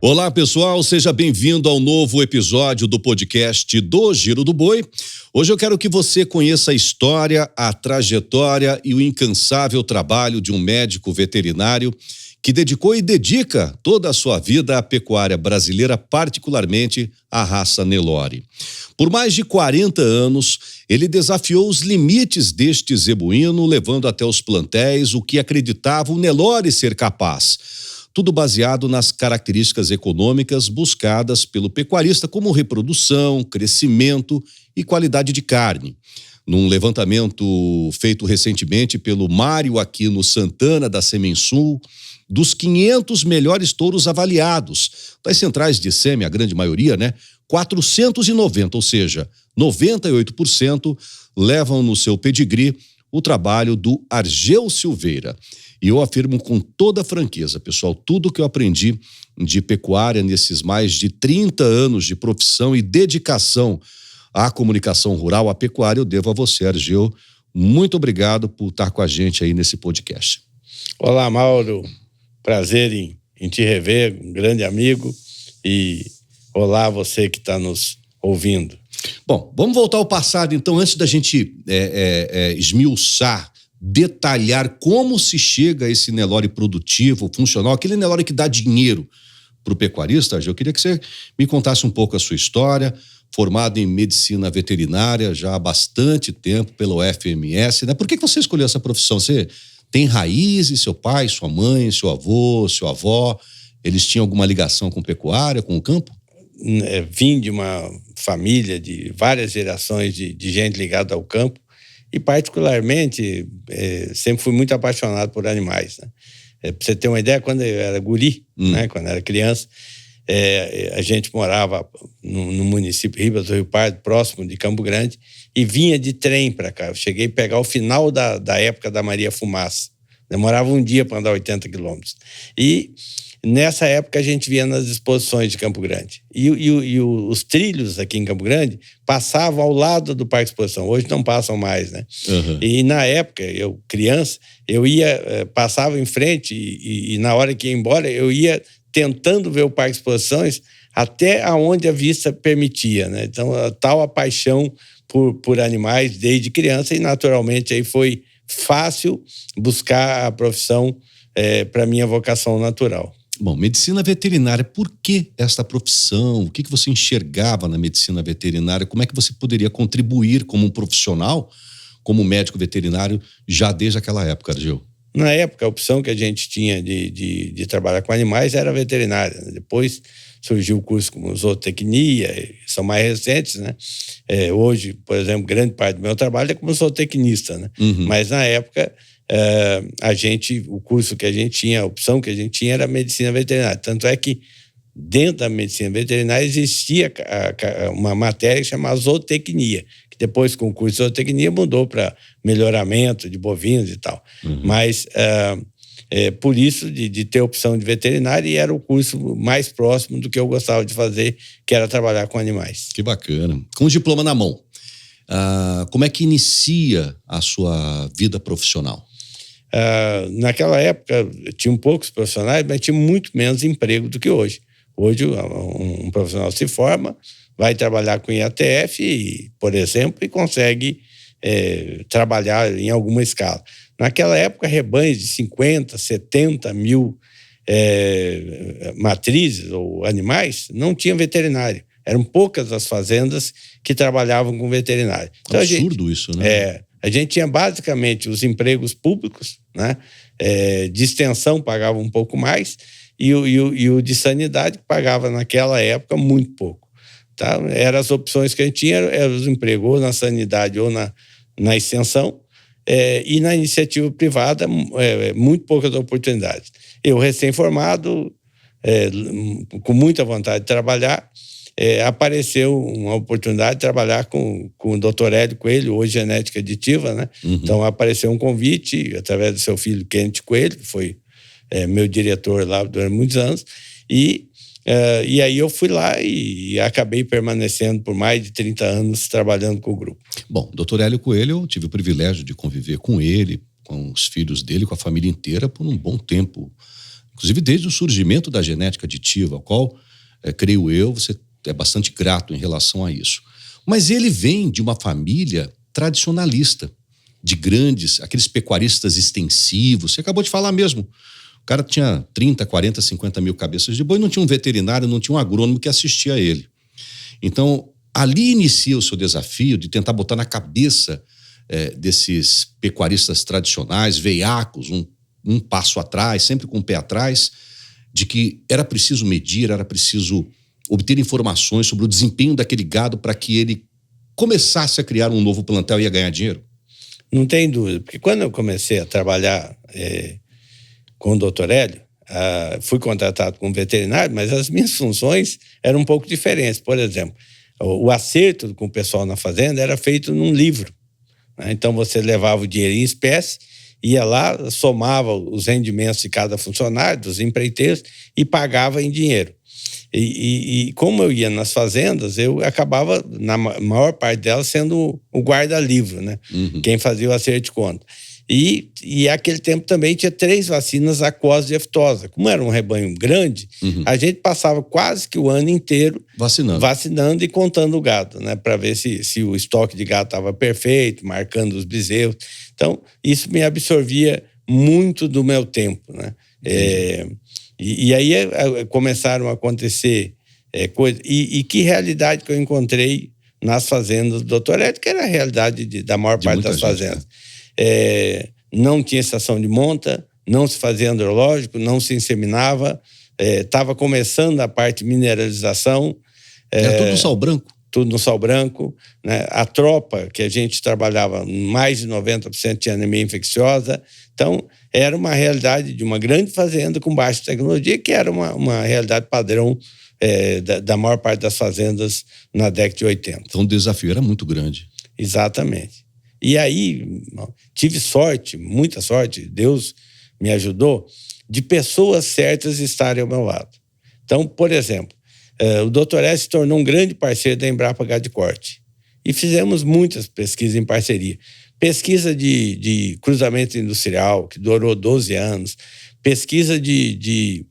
Olá, pessoal, seja bem-vindo ao novo episódio do podcast do Giro do Boi. Hoje eu quero que você conheça a história, a trajetória e o incansável trabalho de um médico veterinário que dedicou e dedica toda a sua vida à pecuária brasileira, particularmente à raça Nelore. Por mais de 40 anos, ele desafiou os limites deste zebuíno, levando até os plantéis o que acreditava o Nelore ser capaz. Tudo baseado nas características econômicas buscadas pelo pecuarista, como reprodução, crescimento e qualidade de carne. Num levantamento feito recentemente pelo Mário Aquino Santana, da Semensul, dos 500 melhores touros avaliados, das centrais de sêmen, a grande maioria, 490, ou seja, 98% levam no seu pedigree o trabalho do Argeu Silveira. E eu afirmo com toda franqueza, pessoal, tudo que eu aprendi de pecuária nesses mais de 30 anos de profissão e dedicação à comunicação rural, à pecuária, eu devo a você, Argeu. Muito obrigado por estar com a gente aí nesse podcast. Olá, Mauro. Prazer em te rever, um grande amigo. E olá você que está nos ouvindo. Bom, vamos voltar ao passado, então, antes da gente esmiuçar, detalhar como se chega a esse Nelore produtivo, funcional, aquele Nelore que dá dinheiro para o pecuarista. Eu queria que você me contasse um pouco a sua história, formado em medicina veterinária já há bastante tempo pelo FMS, Por que você escolheu essa profissão? Você tem raízes, seu pai, sua mãe, seu avô, sua avó, eles tinham alguma ligação com pecuária, com o campo? Vim de uma família de várias gerações de gente ligada ao campo. E, particularmente, sempre fui muito apaixonado por animais. Para você ter uma ideia, quando eu era guri, quando eu era criança, a gente morava no município de Ribas do Rio Pardo, próximo de Campo Grande, e vinha de trem para cá. Eu cheguei a pegar o final da época da Maria Fumaça. Demorava um dia para andar 80 quilômetros. E nessa época a gente via nas exposições de Campo Grande. E os trilhos aqui em Campo Grande passavam ao lado do Parque Exposição. Hoje não passam mais, Uhum. E na época, eu criança, eu passava em frente e na hora que ia embora, eu ia tentando ver o Parque Exposições até aonde a vista permitia, Então, tal a paixão por animais desde criança, e naturalmente aí foi fácil buscar a profissão para minha vocação natural. Bom, medicina veterinária, por que esta profissão? O que você enxergava na medicina veterinária? Como é que você poderia contribuir como um profissional, como médico veterinário, já desde aquela época, Argeu? Na época, a opção que a gente tinha de trabalhar com animais era veterinária. Depois surgiu o curso como zootecnia, são mais recentes, Hoje, por exemplo, grande parte do meu trabalho é como zootecnista, Uhum. Mas na época, o curso que a gente tinha, a opção que a gente tinha era medicina veterinária. Tanto é que dentro da medicina veterinária existia uma matéria chamada zootecnia, que depois, com o curso de zootecnia, mudou para melhoramento de bovinos e tal. Uhum. Mas por isso de ter opção de veterinária, e era o curso mais próximo do que eu gostava de fazer, que era trabalhar com animais. Que bacana. Com o diploma na mão, como é que inicia a sua vida profissional? Naquela época, tinham poucos profissionais, mas tinha muito menos emprego do que hoje. Hoje, um profissional se forma, vai trabalhar com IATF, por exemplo, e consegue trabalhar em alguma escala. Naquela época, rebanhos de 50, 70 mil matrizes ou animais não tinham veterinário. Eram poucas as fazendas que trabalhavam com veterinário. Então, absurdo isso, A gente tinha basicamente os empregos públicos, de extensão pagava um pouco mais, e o de sanidade pagava naquela época muito pouco. Tá? Eram as opções que a gente tinha, eram os empregos ou na sanidade ou na extensão, e na iniciativa privada, muito poucas oportunidades. Eu, recém-formado, com muita vontade de trabalhar, apareceu uma oportunidade de trabalhar com o Dr. Hélio Coelho, hoje genética aditiva, Uhum. Então apareceu um convite através do seu filho Kenneth Coelho, que foi meu diretor lá durante muitos anos, e aí eu fui lá e acabei permanecendo por mais de 30 anos trabalhando com o grupo. Bom, Dr. Hélio Coelho, eu tive o privilégio de conviver com ele, com os filhos dele, com a família inteira por um bom tempo Inclusive desde o surgimento da genética aditiva, ao qual, creio eu, você é bastante grato em relação a isso. Mas ele vem de uma família tradicionalista, de grandes, aqueles pecuaristas extensivos. Você acabou de falar mesmo. O cara tinha 30, 40, 50 mil cabeças de boi, não tinha um veterinário, não tinha um agrônomo que assistia a ele. Então, ali inicia o seu desafio de tentar botar na cabeça desses pecuaristas tradicionais, veiacos, um passo atrás, sempre com o pé atrás, de que era preciso medir, era preciso obter informações sobre o desempenho daquele gado para que ele começasse a criar um novo plantel e a ganhar dinheiro? Não tem dúvida, porque quando eu comecei a trabalhar com o Dr. Hélio, fui contratado como veterinário, mas as minhas funções eram um pouco diferentes. Por exemplo, o acerto com o pessoal na fazenda era feito num livro, né? Então você levava o dinheiro em espécie, ia lá, somava os rendimentos de cada funcionário, dos empreiteiros, e pagava em dinheiro. E como eu ia nas fazendas, eu acabava, na maior parte delas, sendo o guarda-livro, né? Uhum. Quem fazia o acerto de conta. E aquele tempo também tinha 3 vacinas aquosas de aftosa. Como era um rebanho grande, a gente passava quase que o ano inteiro vacinando e contando o gado, né? Para ver se o estoque de gado estava perfeito, marcando os bezerros. Então, isso me absorvia muito do meu tempo, né? E aí começaram a acontecer coisas. E que realidade que eu encontrei nas fazendas do Dr. Hélio, que era a realidade da maior parte das fazendas. Não tinha estação de monta, não se fazia andrológico, não se inseminava, estava começando a parte de mineralização. Era tudo no sal branco? Tudo no sal branco, né? A tropa que a gente trabalhava, mais de 90% tinha anemia infecciosa. Então, era uma realidade de uma grande fazenda com baixa tecnologia, que era uma realidade padrão da maior parte das fazendas na década de 80. Então, o desafio era muito grande. Exatamente. E aí, tive sorte, muita sorte, Deus me ajudou, de pessoas certas estarem ao meu lado. Então, por exemplo, o Dr. Hélio se tornou um grande parceiro da Embrapa Gado de Corte. E fizemos muitas pesquisas em parceria. Pesquisa de cruzamento industrial, que durou 12 anos. Pesquisa de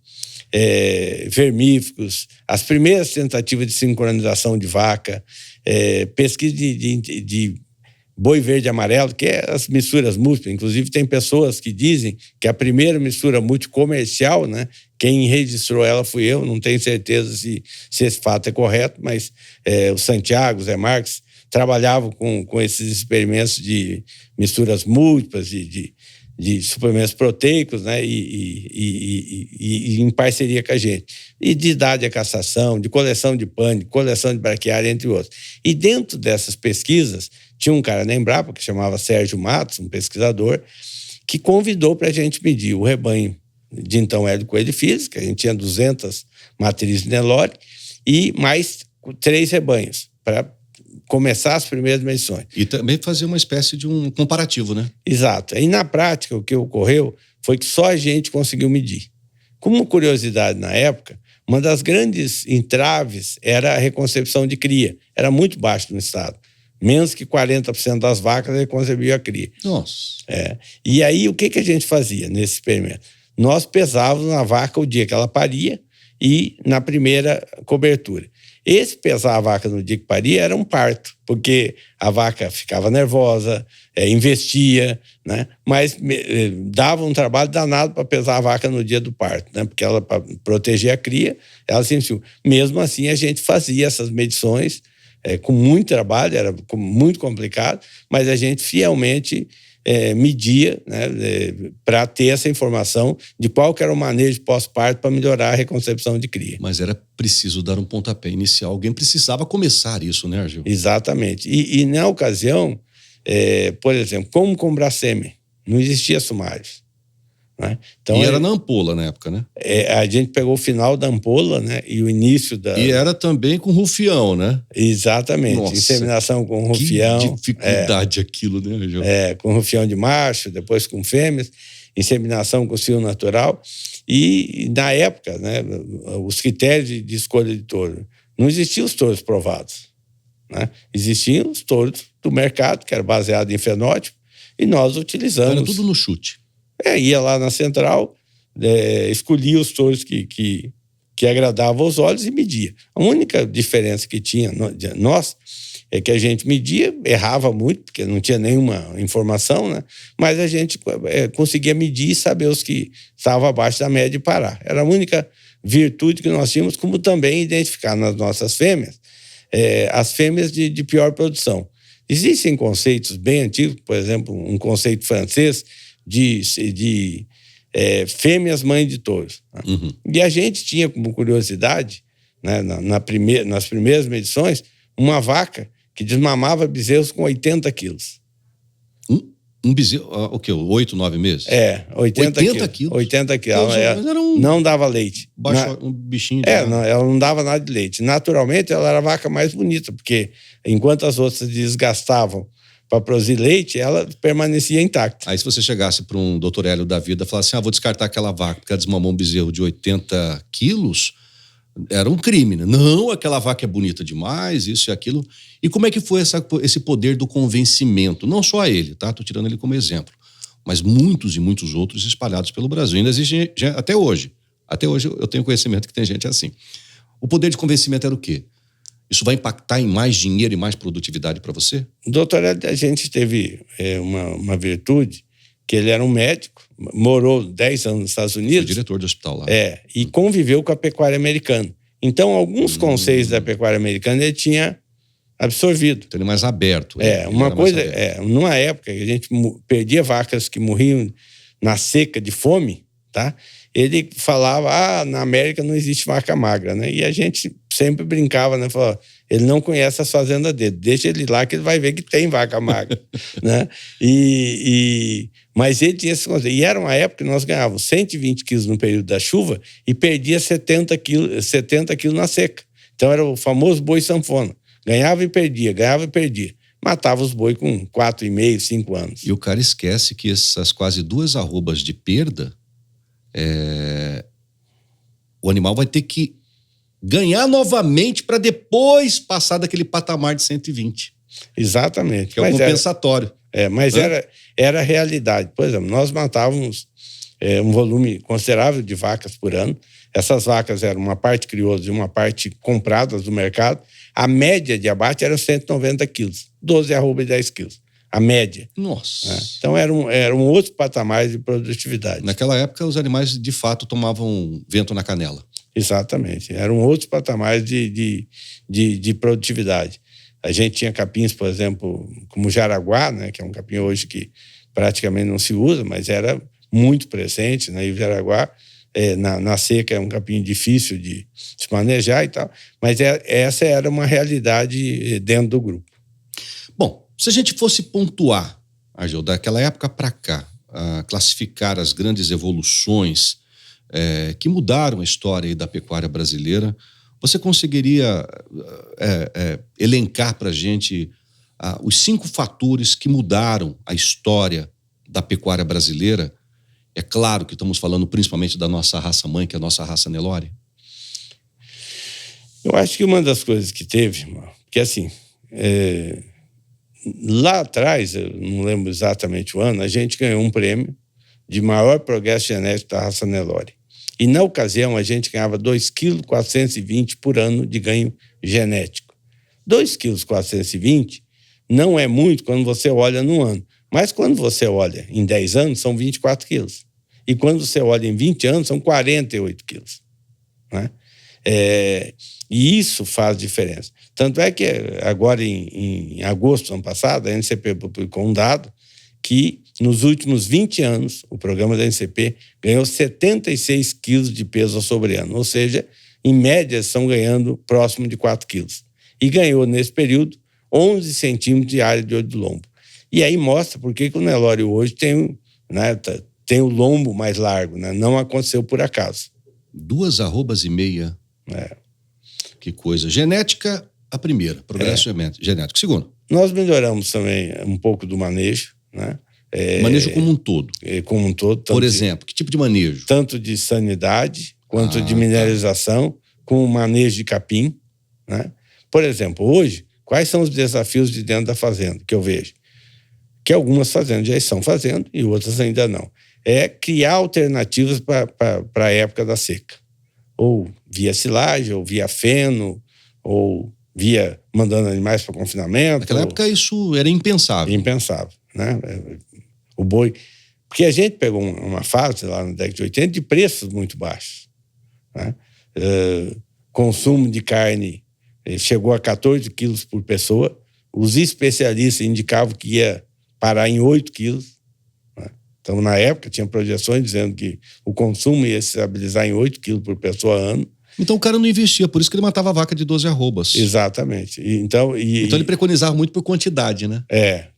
vermífugos. As primeiras tentativas de sincronização de vaca. Pesquisa de boi verde e amarelo, que é as misturas múltiplas. Inclusive, tem pessoas que dizem que a primeira mistura multicomercial, né, quem registrou ela fui eu, não tenho certeza se esse fato é correto, mas o Santiago, o Zé Marques, trabalhavam com esses experimentos de misturas múltiplas, de suplementos proteicos, né, e em parceria com a gente. E de idade à castração, de coleção de pânico, coleção de braquiária, entre outros. E dentro dessas pesquisas, tinha um cara na Embrapa, que chamava Sérgio Matos, um pesquisador, que convidou para a gente medir o rebanho de então Hélio Coelho Filhos, que a gente tinha 200 matrizes Nelore, e mais 3 rebanhos, para começar as primeiras medições. E também fazer uma espécie de um comparativo, né? Exato. E na prática, o que ocorreu foi que só a gente conseguiu medir. Como curiosidade na época, uma das grandes entraves era a reconcepção de cria. Era muito baixo no estado. Menos que 40% das vacas reconcebiam a cria. Nossa. E aí, o que a gente fazia nesse experimento? Nós pesávamos na vaca o dia que ela paria e na primeira cobertura. Esse pesar a vaca no dia que paria era um parto, porque a vaca ficava nervosa, investia, né? Mas dava um trabalho danado para pesar a vaca no dia do parto, né? Porque ela, para proteger a cria, ela se enfiou. Mesmo assim, a gente fazia essas medições com muito trabalho, era muito complicado, mas a gente fielmente media, né, para ter essa informação de qual que era o manejo pós-parto para melhorar a reconcepção de cria. Mas era preciso dar um pontapé inicial. Alguém precisava começar isso, né, Argil? Exatamente. E na ocasião, por exemplo, como comprar sêmen? Não existia sumários. Né? Então, e era na ampola na época, né? A gente pegou o final da ampola, né, e o início da... E era também com rufião, né? Exatamente. Nossa, inseminação com rufião. Que dificuldade aquilo, né, Argil? Com rufião de macho, depois com fêmeas, inseminação com cio natural. E na época, né, os critérios de escolha de touro, não existiam os touros provados, né? Existiam os touros do mercado, que era baseado em fenótipo, e nós utilizamos... Era tudo no chute. Ia lá na central, escolhia os touros que agradavam aos olhos e media. A única diferença que tinha nós é que a gente media, errava muito, porque não tinha nenhuma informação, né? Mas a gente conseguia medir e saber os que estavam abaixo da média e parar. Era a única virtude que nós tínhamos, como também identificar nas nossas fêmeas as fêmeas de pior produção. Existem conceitos bem antigos, por exemplo, um conceito francês de fêmeas mãe de touros. Né? Uhum. E a gente tinha como curiosidade, né, nas primeiras medições, uma vaca que desmamava bezerros com 80 quilos. Um bezerro, o quê? 8, 9 meses? 80 quilos. 80 quilos. Não dava leite. Um bichinho de ela não dava nada de leite. Naturalmente, ela era a vaca mais bonita, porque enquanto as outras desgastavam para produzir leite, ela permanecia intacta. Aí se você chegasse para um doutor Hélio da vida e falasse vou descartar aquela vaca porque ela desmamou um bezerro de 80 quilos, era um crime, né? Não, aquela vaca é bonita demais, isso e aquilo. E como é que foi esse poder do convencimento? Não só a ele, tá? Tô tirando ele como exemplo. Mas muitos e muitos outros espalhados pelo Brasil. Ainda existe até hoje. Até hoje eu tenho conhecimento que tem gente assim. O poder de convencimento era o quê? Isso vai impactar em mais dinheiro e mais produtividade para você? Doutor, a gente teve uma virtude, que ele era um médico, morou 10 anos nos Estados Unidos. Foi diretor de hospital lá. E conviveu com a pecuária americana. Então, alguns conceitos da pecuária americana ele tinha absorvido. Então ele é mais aberto. Numa época que a gente perdia vacas que morriam na seca de fome, tá? Ele falava, na América não existe vaca magra, né? E a gente sempre brincava, né? Falava, ele não conhece as fazendas dele, deixa ele lá que ele vai ver que tem vaca magra, né? Mas ele tinha esse conceito. E era uma época que nós ganhávamos 120 quilos no período da chuva e perdia 70 quilos na seca. Então era o famoso boi sanfona. Ganhava e perdia, ganhava e perdia. Matava os boi com 4,5, 5 anos. E o cara esquece que essas quase 2 arrobas de perda, o animal vai ter que ganhar novamente para depois passar daquele patamar de 120. Exatamente. Que é o compensatório. Era a realidade. Por exemplo, nós matávamos um volume considerável de vacas por ano. Essas vacas eram uma parte crioulas e uma parte compradas do mercado. A média de abate era 190 quilos. 12 arroba e 10 quilos. A média. Nossa. Então era um outro patamar de produtividade. Naquela época, os animais, de fato, tomavam vento na canela. Exatamente. Eram outros patamares de produtividade. A gente tinha capins, por exemplo, como o jaraguá, né, que é um capim hoje que praticamente não se usa, mas era muito presente, né, e o jaraguá, na seca, é um capim difícil de se manejar e tal, mas essa era uma realidade dentro do grupo. Bom, se a gente fosse pontuar, Argel, daquela época para cá, classificar as grandes evoluções que mudaram a história da pecuária brasileira, você conseguiria elencar para a gente os 5 fatores que mudaram a história da pecuária brasileira? É claro que estamos falando principalmente da nossa raça mãe, que é a nossa raça Nelore. Eu acho que uma das coisas que teve, que assim, lá atrás, eu não lembro exatamente o ano, a gente ganhou um prêmio de maior progresso genético da raça Nelore. E, na ocasião, a gente ganhava 2,420 kg por ano de ganho genético. 2,420 kg não é muito quando você olha no ano. Mas quando você olha em 10 anos, são 24 quilos. E quando você olha em 20 anos, são 48 quilos. Né? E isso faz diferença. Tanto é que agora, em agosto do ano passado, a NCP publicou um dado que, nos últimos 20 anos, o programa da NCP ganhou 76 quilos de peso ao sobre ano. Ou seja, em média, estão ganhando próximo de 4 quilos. E ganhou, nesse período, 11 centímetros de área de olho do lombo. E aí mostra por que o Nelore hoje tem o lombo mais largo. Né? Não aconteceu por acaso. 2,5 arrobas. Que coisa. Genética, a primeira. Progresso genético. Segundo. Nós melhoramos também um pouco do manejo. Né? Manejo como um todo. Como um todo. Por exemplo, que tipo de manejo? Tanto de sanidade, quanto de mineralização, com o manejo de capim. Né? Por exemplo, hoje, quais são os desafios de dentro da fazenda que eu vejo? Que algumas fazendas já estão fazendo e outras ainda não. é criar alternativas para a época da seca. Ou via silagem, ou via feno, ou via mandando animais para confinamento. Naquela época isso era impensável. Impensável, né? O boi... Porque a gente pegou uma fase lá na década de 80 de preços muito baixos, né? Consumo de carne chegou a 14 quilos por pessoa. Os especialistas indicavam que ia parar em 8 quilos. Né? Então, na época, tinha projeções dizendo que o consumo ia se estabilizar em 8 quilos por pessoa ano. Então o cara não investia, por isso que ele matava a vaca de 12 arrobas. Exatamente. Então ele preconizava muito por quantidade, né?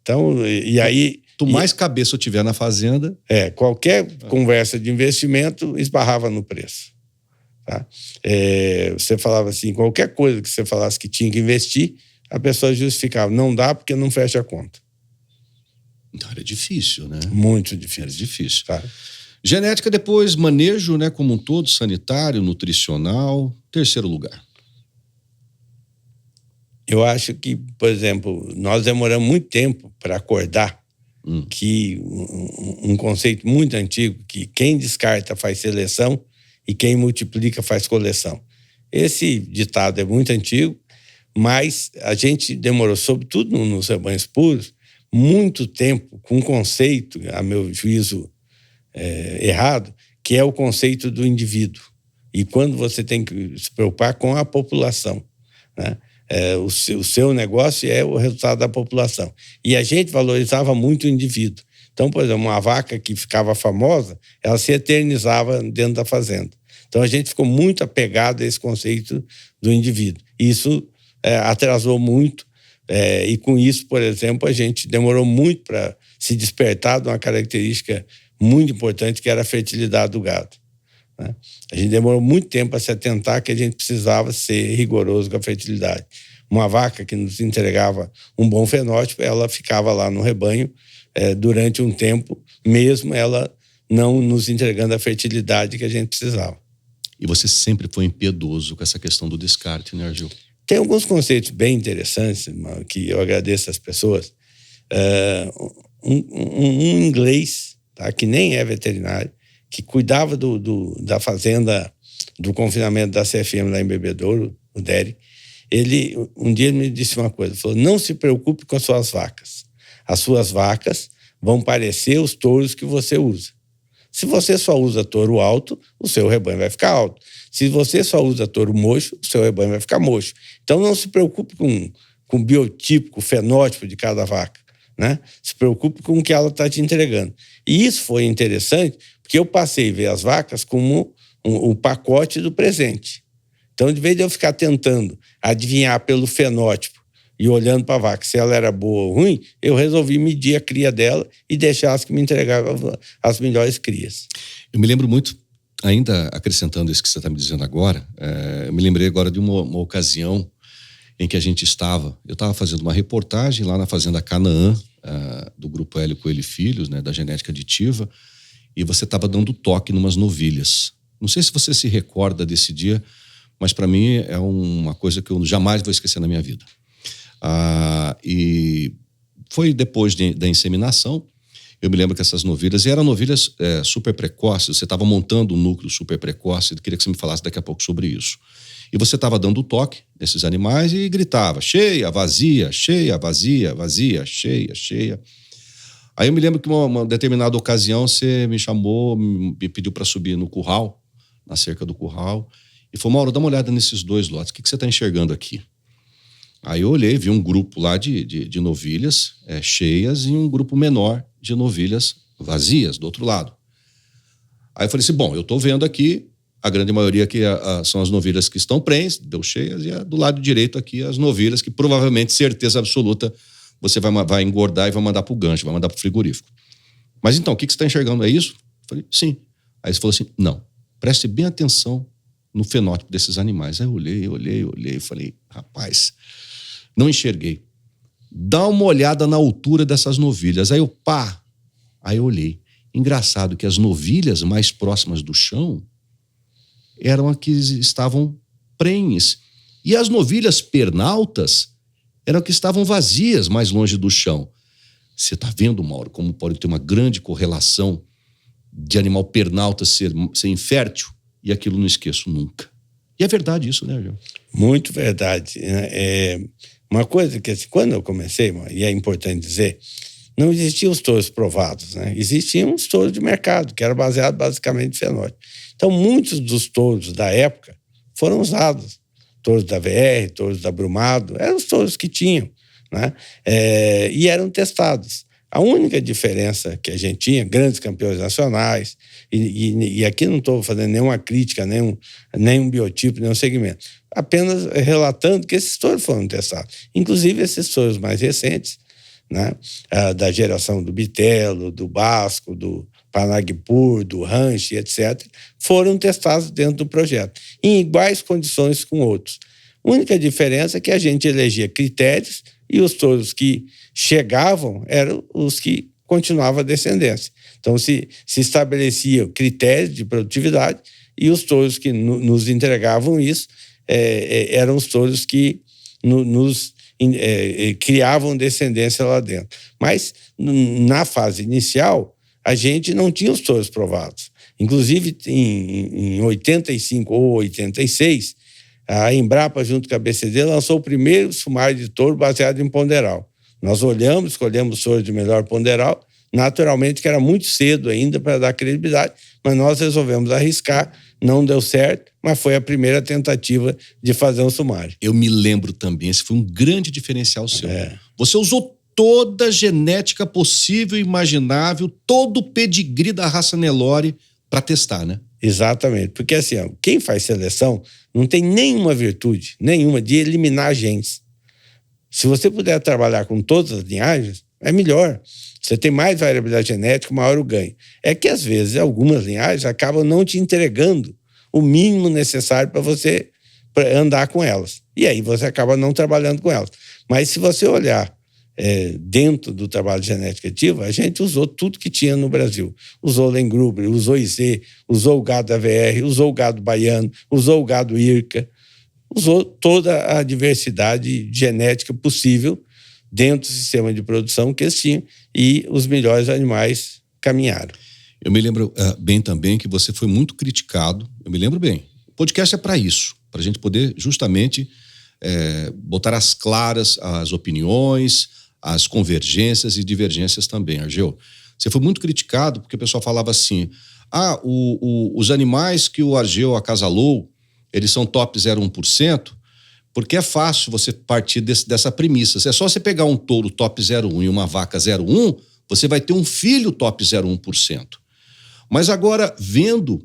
Então, e aí... Quanto mais cabeça eu tiver na fazenda... Qualquer conversa de investimento esbarrava no preço. Tá? Você falava assim, qualquer coisa que você falasse que tinha que investir, a pessoa justificava. Não dá porque não fecha a conta. Então era difícil, né? Muito difícil. Era difícil. Tá? Genética, depois manejo, né, como um todo, sanitário, nutricional. Terceiro lugar. Eu acho que, por exemplo, nós demoramos muito tempo para acordar que um conceito muito antigo, que quem descarta faz seleção e quem multiplica faz coleção. Esse ditado é muito antigo, mas a gente demorou, sobretudo nos rebanhos puros, muito tempo com um conceito, a meu juízo errado, que é o conceito do indivíduo. E quando você tem que se preocupar com a população, né? O seu negócio é o resultado da população. E a gente valorizava muito o indivíduo. Então, por exemplo, uma vaca que ficava famosa, ela se eternizava dentro da fazenda. Então, a gente ficou muito apegado a esse conceito do indivíduo. Isso atrasou muito. E com isso, por exemplo, a gente demorou muito para se despertar de uma característica muito importante, que era a fertilidade do gado. Né? A gente demorou muito tempo para se atentar que a gente precisava ser rigoroso com a fertilidade. Uma vaca que nos entregava um bom fenótipo, ela ficava lá no rebanho durante um tempo, mesmo ela não nos entregando a fertilidade que a gente precisava. E você sempre foi impiedoso com essa questão do descarte, né, Argil? Tem alguns conceitos bem interessantes que eu agradeço às pessoas. Um inglês, tá, que nem é veterinário, que cuidava da fazenda, do confinamento da CFM lá em Bebedouro, o Derek, ele um dia me disse uma coisa, falou, não se preocupe com as suas vacas. As suas vacas vão parecer os touros que você usa. Se você só usa touro alto, o seu rebanho vai ficar alto. Se você só usa touro mocho, o seu rebanho vai ficar mocho. Então não se preocupe com o biotipo, com o fenótipo de cada vaca, né? Se preocupe com o que ela está te entregando. E isso foi interessante, porque eu passei a ver as vacas como o pacote do presente. Então, de vez de eu ficar tentando adivinhar pelo fenótipo e olhando para a vaca se ela era boa ou ruim, eu resolvi medir a cria dela e deixar as que me entregavam as melhores crias. Eu me lembro muito, ainda acrescentando isso que você está me dizendo agora, eu me lembrei agora de uma ocasião em que eu estava fazendo uma reportagem lá na Fazenda Canaã, do Grupo Hélio Coelho e Filhos, né, da genética aditiva, e você estava dando toque em umas novilhas. Não sei se você se recorda desse dia, mas para mim é uma coisa que eu jamais vou esquecer na minha vida. E foi depois da inseminação. Eu me lembro que essas novilhas, e eram novilhas super precoces, você estava montando um núcleo super precoce, eu queria que você me falasse daqui a pouco sobre isso. E você estava dando toque nesses animais e gritava, cheia, vazia, cheia, vazia, vazia, cheia, cheia. Aí eu me lembro que uma determinada ocasião você me chamou, me pediu para subir no curral, na cerca do curral, e falou, Mauro, dá uma olhada nesses dois lotes, o que você está enxergando aqui? Aí eu olhei, vi um grupo lá de novilhas cheias e um grupo menor de novilhas vazias do outro lado. Aí eu falei assim, bom, eu estou vendo aqui, a grande maioria aqui são as novilhas que estão prenhes, deu cheias, e do lado direito aqui as novilhas que provavelmente, certeza absoluta, você vai engordar e vai mandar para o gancho, vai mandar para o frigorífico. Mas então, o que você está enxergando? É isso? Eu falei, sim. Aí você falou assim, não, preste bem atenção no fenótipo desses animais. Aí eu olhei, falei, rapaz, não enxerguei. Dá uma olhada na altura dessas novilhas. Aí eu olhei. Engraçado que as novilhas mais próximas do chão eram as que estavam prenhes. E as novilhas pernaltas eram as que estavam vazias, mais longe do chão. Você está vendo, Mauro, como pode ter uma grande correlação de animal pernalta ser infértil, e aquilo não esqueço nunca. E é verdade isso, né, Gil? Muito verdade. Uma coisa que, assim, quando eu comecei, e é importante dizer, não existiam os touros provados, né? Existiam os touros de mercado, que era baseado basicamente em fenótipo. Então, muitos dos touros da época foram usados. Touros da VR, touros da Brumado, eram os touros que tinham, né? E eram testados. A única diferença que a gente tinha, grandes campeões nacionais, e aqui não estou fazendo nenhuma crítica, nenhum biotipo, nenhum segmento, apenas relatando que esses touros foram testados. Inclusive, esses touros mais recentes, né, da geração do Bitelo, do Basco, do Panagpur, do Ranch, etc., foram testados dentro do projeto, em iguais condições com outros. A única diferença é que a gente elegia critérios e os touros que chegavam eram os que continuavam a descendência. Então, se estabelecia critérios de produtividade e os touros que nos entregavam isso eram os touros que criavam descendência lá dentro. Mas, na fase inicial, a gente não tinha os touros provados. Inclusive, em 85 ou 86, a Embrapa, junto com a BCD, lançou o primeiro sumário de touro baseado em ponderal. Nós escolhemos touros de melhor ponderal, naturalmente que era muito cedo ainda para dar credibilidade, mas nós resolvemos arriscar, não deu certo, mas foi a primeira tentativa de fazer um sumário. Eu me lembro também, esse foi um grande diferencial seu. Você usou toda a genética possível e imaginável, todo o pedigree da raça Nelore para testar, né? Exatamente, porque assim, quem faz seleção não tem nenhuma virtude, nenhuma, de eliminar genes. Se você puder trabalhar com todas as linhagens, é melhor. Você tem mais variabilidade genética, maior o ganho. É que, às vezes, algumas linhagens acabam não te entregando o mínimo necessário para você andar com elas. E aí você acaba não trabalhando com elas. Mas se você olhar dentro do trabalho de genética ativa, a gente usou tudo que tinha no Brasil. Usou Lengruber, usou IZ, usou o gado AVR, usou o gado baiano, usou o gado IRCA, usou toda a diversidade genética possível dentro do sistema de produção que eles tinham, e os melhores animais caminharam. Eu me lembro bem também que você foi muito criticado, eu me lembro bem. O podcast é para isso, para a gente poder justamente botar às claras as opiniões, as convergências e divergências também, Argeu. Você foi muito criticado porque o pessoal falava assim, os animais que o Argeu acasalou, eles são top 0,1%, porque é fácil você partir dessa premissa. É só você pegar um touro top 0,1 e uma vaca 0,1, você vai ter um filho top 0,1%. Mas agora, vendo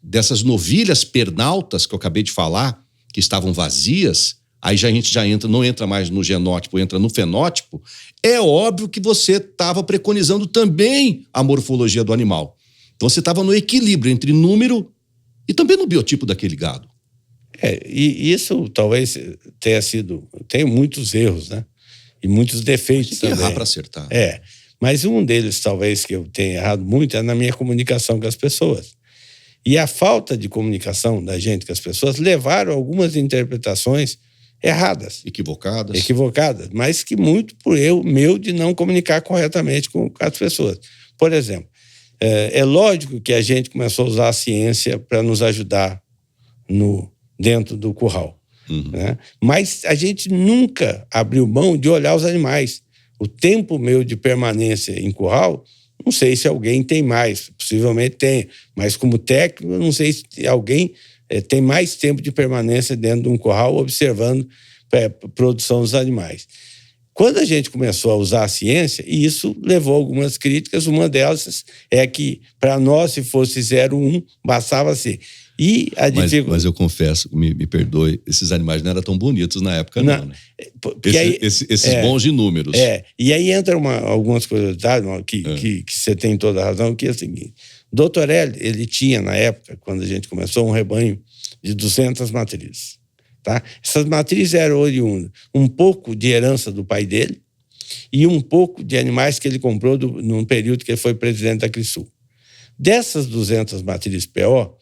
dessas novilhas pernaltas que eu acabei de falar, que estavam vazias, aí a gente não entra mais no genótipo, entra no fenótipo, é óbvio que você estava preconizando também a morfologia do animal. Então você estava no equilíbrio entre número e também no biotipo daquele gado. E isso talvez tem muitos erros, né? E muitos defeitos também. Errar para acertar. Mas um deles, talvez, que eu tenha errado muito, é na minha comunicação com as pessoas. E a falta de comunicação da gente com as pessoas levaram a algumas interpretações erradas. Equivocadas, mas que muito por erro meu de não comunicar corretamente com as pessoas. Por exemplo, é lógico que a gente começou a usar a ciência para nos ajudar dentro do curral. Né? Mas a gente nunca abriu mão de olhar os animais. O tempo meu de permanência em curral, não sei se alguém tem mais, possivelmente tem, mas como técnico, não sei se alguém tem mais tempo de permanência dentro de um curral observando a produção dos animais. Quando a gente começou a usar a ciência, e isso levou a algumas críticas, uma delas é que, para nós, se fosse 0,1, bastava ser. Mas eu confesso, me perdoe, esses animais não eram tão bonitos na época, não, né? Esses bons de números. E aí entra algumas curiosidades que você tem toda a razão, que é o seguinte: o Dr. L, ele tinha, na época, quando a gente começou, um rebanho de 200 matrizes. Tá? Essas matrizes eram oriundas, um pouco de herança do pai dele e um pouco de animais que ele comprou num período que ele foi presidente da Crisul. Dessas 200 matrizes PO,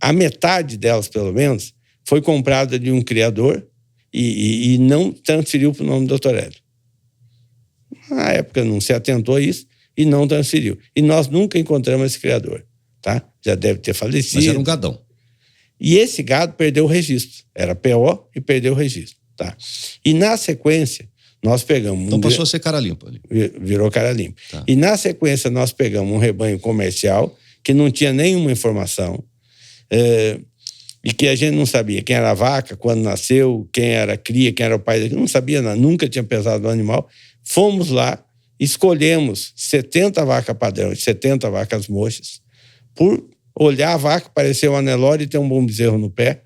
a metade delas, pelo menos, foi comprada de um criador e não transferiu para o nome do Dr. Hélio. Na época não se atentou a isso e não transferiu. E nós nunca encontramos esse criador, tá? Já deve ter falecido. Mas era um gadão. E esse gado perdeu o registro. Era PO e perdeu o registro, tá? E na sequência, nós pegamos... Então passou a ser cara limpa ali. Virou cara limpa. Tá. E na sequência, nós pegamos um rebanho comercial que não tinha nenhuma informação, e que a gente não sabia quem era a vaca, quando nasceu, quem era a cria, quem era o pai, não sabia nada, nunca tinha pesado o animal. Fomos lá, escolhemos 70 vacas padrões, 70 vacas mochas, por olhar a vaca, parecer um Nelore e ter um bom bezerro no pé,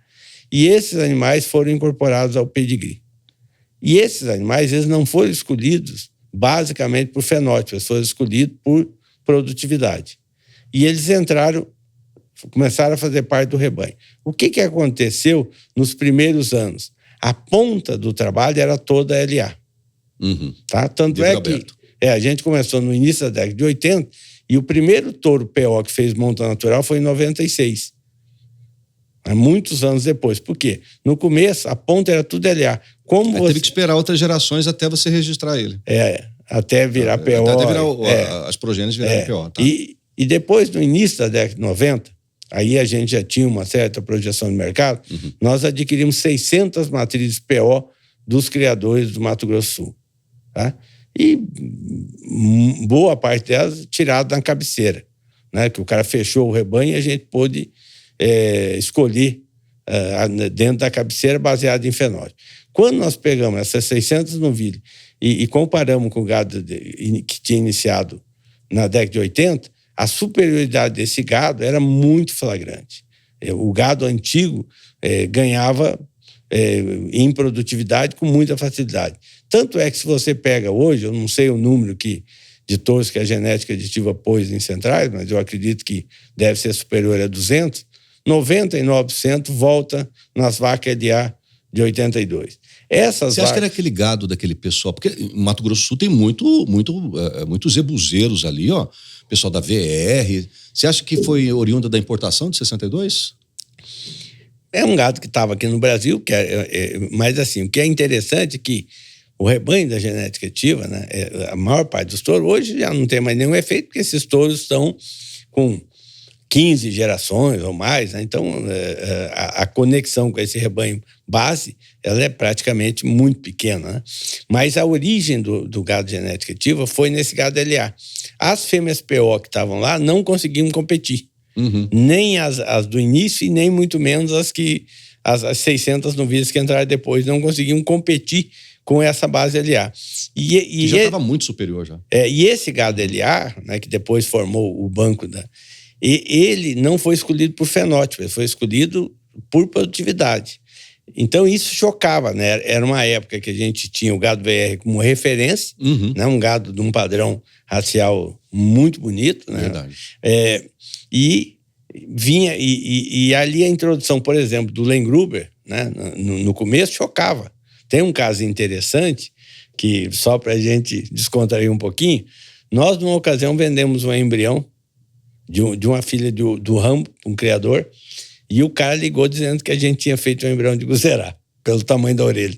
e esses animais foram incorporados ao pedigree. E esses animais, eles não foram escolhidos basicamente por fenótipo, eles foram escolhidos por produtividade. E eles começaram a fazer parte do rebanho. O que aconteceu nos primeiros anos? A ponta do trabalho era toda a LA. Uhum. Tá? Tanto Livro é que aberto. a gente começou no início da década de 80 e o primeiro touro PO que fez monta natural foi em 96. Há muitos anos depois. Por quê? No começo, a ponta era tudo LA. Teve que esperar outras gerações até você registrar ele. Até virar PO. Até virar as progênies virarem PO. Tá? E depois, no início da década de 90, aí a gente já tinha uma certa projeção de mercado, nós adquirimos 600 matrizes PO dos criadores do Mato Grosso do Sul. Tá? E boa parte delas tirada na cabeceira, né? Que o cara fechou o rebanho e a gente pôde escolher dentro da cabeceira baseado em fenótipo. Quando nós pegamos essas 600 novilhas e comparamos com o gado que tinha iniciado na década de 80, a superioridade desse gado era muito flagrante. O gado antigo ganhava em produtividade com muita facilidade. Tanto é que se você pega hoje, eu não sei o número de touros que a genética aditiva pôs em centrais, mas eu acredito que deve ser superior a 200, 99% volta nas vacas LA de 82. Você acha que era aquele gado daquele pessoal? Porque em Mato Grosso do Sul tem muitos zebuzeiros ali, ó. Pessoal da VR. Você acha que foi oriunda da importação de 62? É um gado que estava aqui no Brasil, mas assim, o que é interessante é que o rebanho da genética ativa, né, a maior parte dos touros, hoje já não tem mais nenhum efeito, porque esses touros estão com 15 gerações ou mais, né? Então a conexão com esse rebanho base, ela é praticamente muito pequena, né? Mas a origem do gado genética ativa foi nesse gado LA. As fêmeas PO que estavam lá não conseguiam competir, nem as do início e nem muito menos as 600 novilhas que entraram depois não conseguiam competir com essa base LA. Que já estava muito superior já. E esse gado LA, né, que depois formou o banco ele não foi escolhido por fenótipo, ele foi escolhido por produtividade. Então isso chocava, né? Era uma época que a gente tinha o gado VR como referência, né? Um gado de um padrão racial muito bonito, né? Verdade. E vinha e ali a introdução, por exemplo, do Lengruber, né? No começo chocava. Tem um caso interessante que só para a gente descontrair um pouquinho, nós numa ocasião vendemos um embrião de uma filha do Rambo, um criador, e o cara ligou dizendo que a gente tinha feito um embrião de guzerá, pelo tamanho da orelha.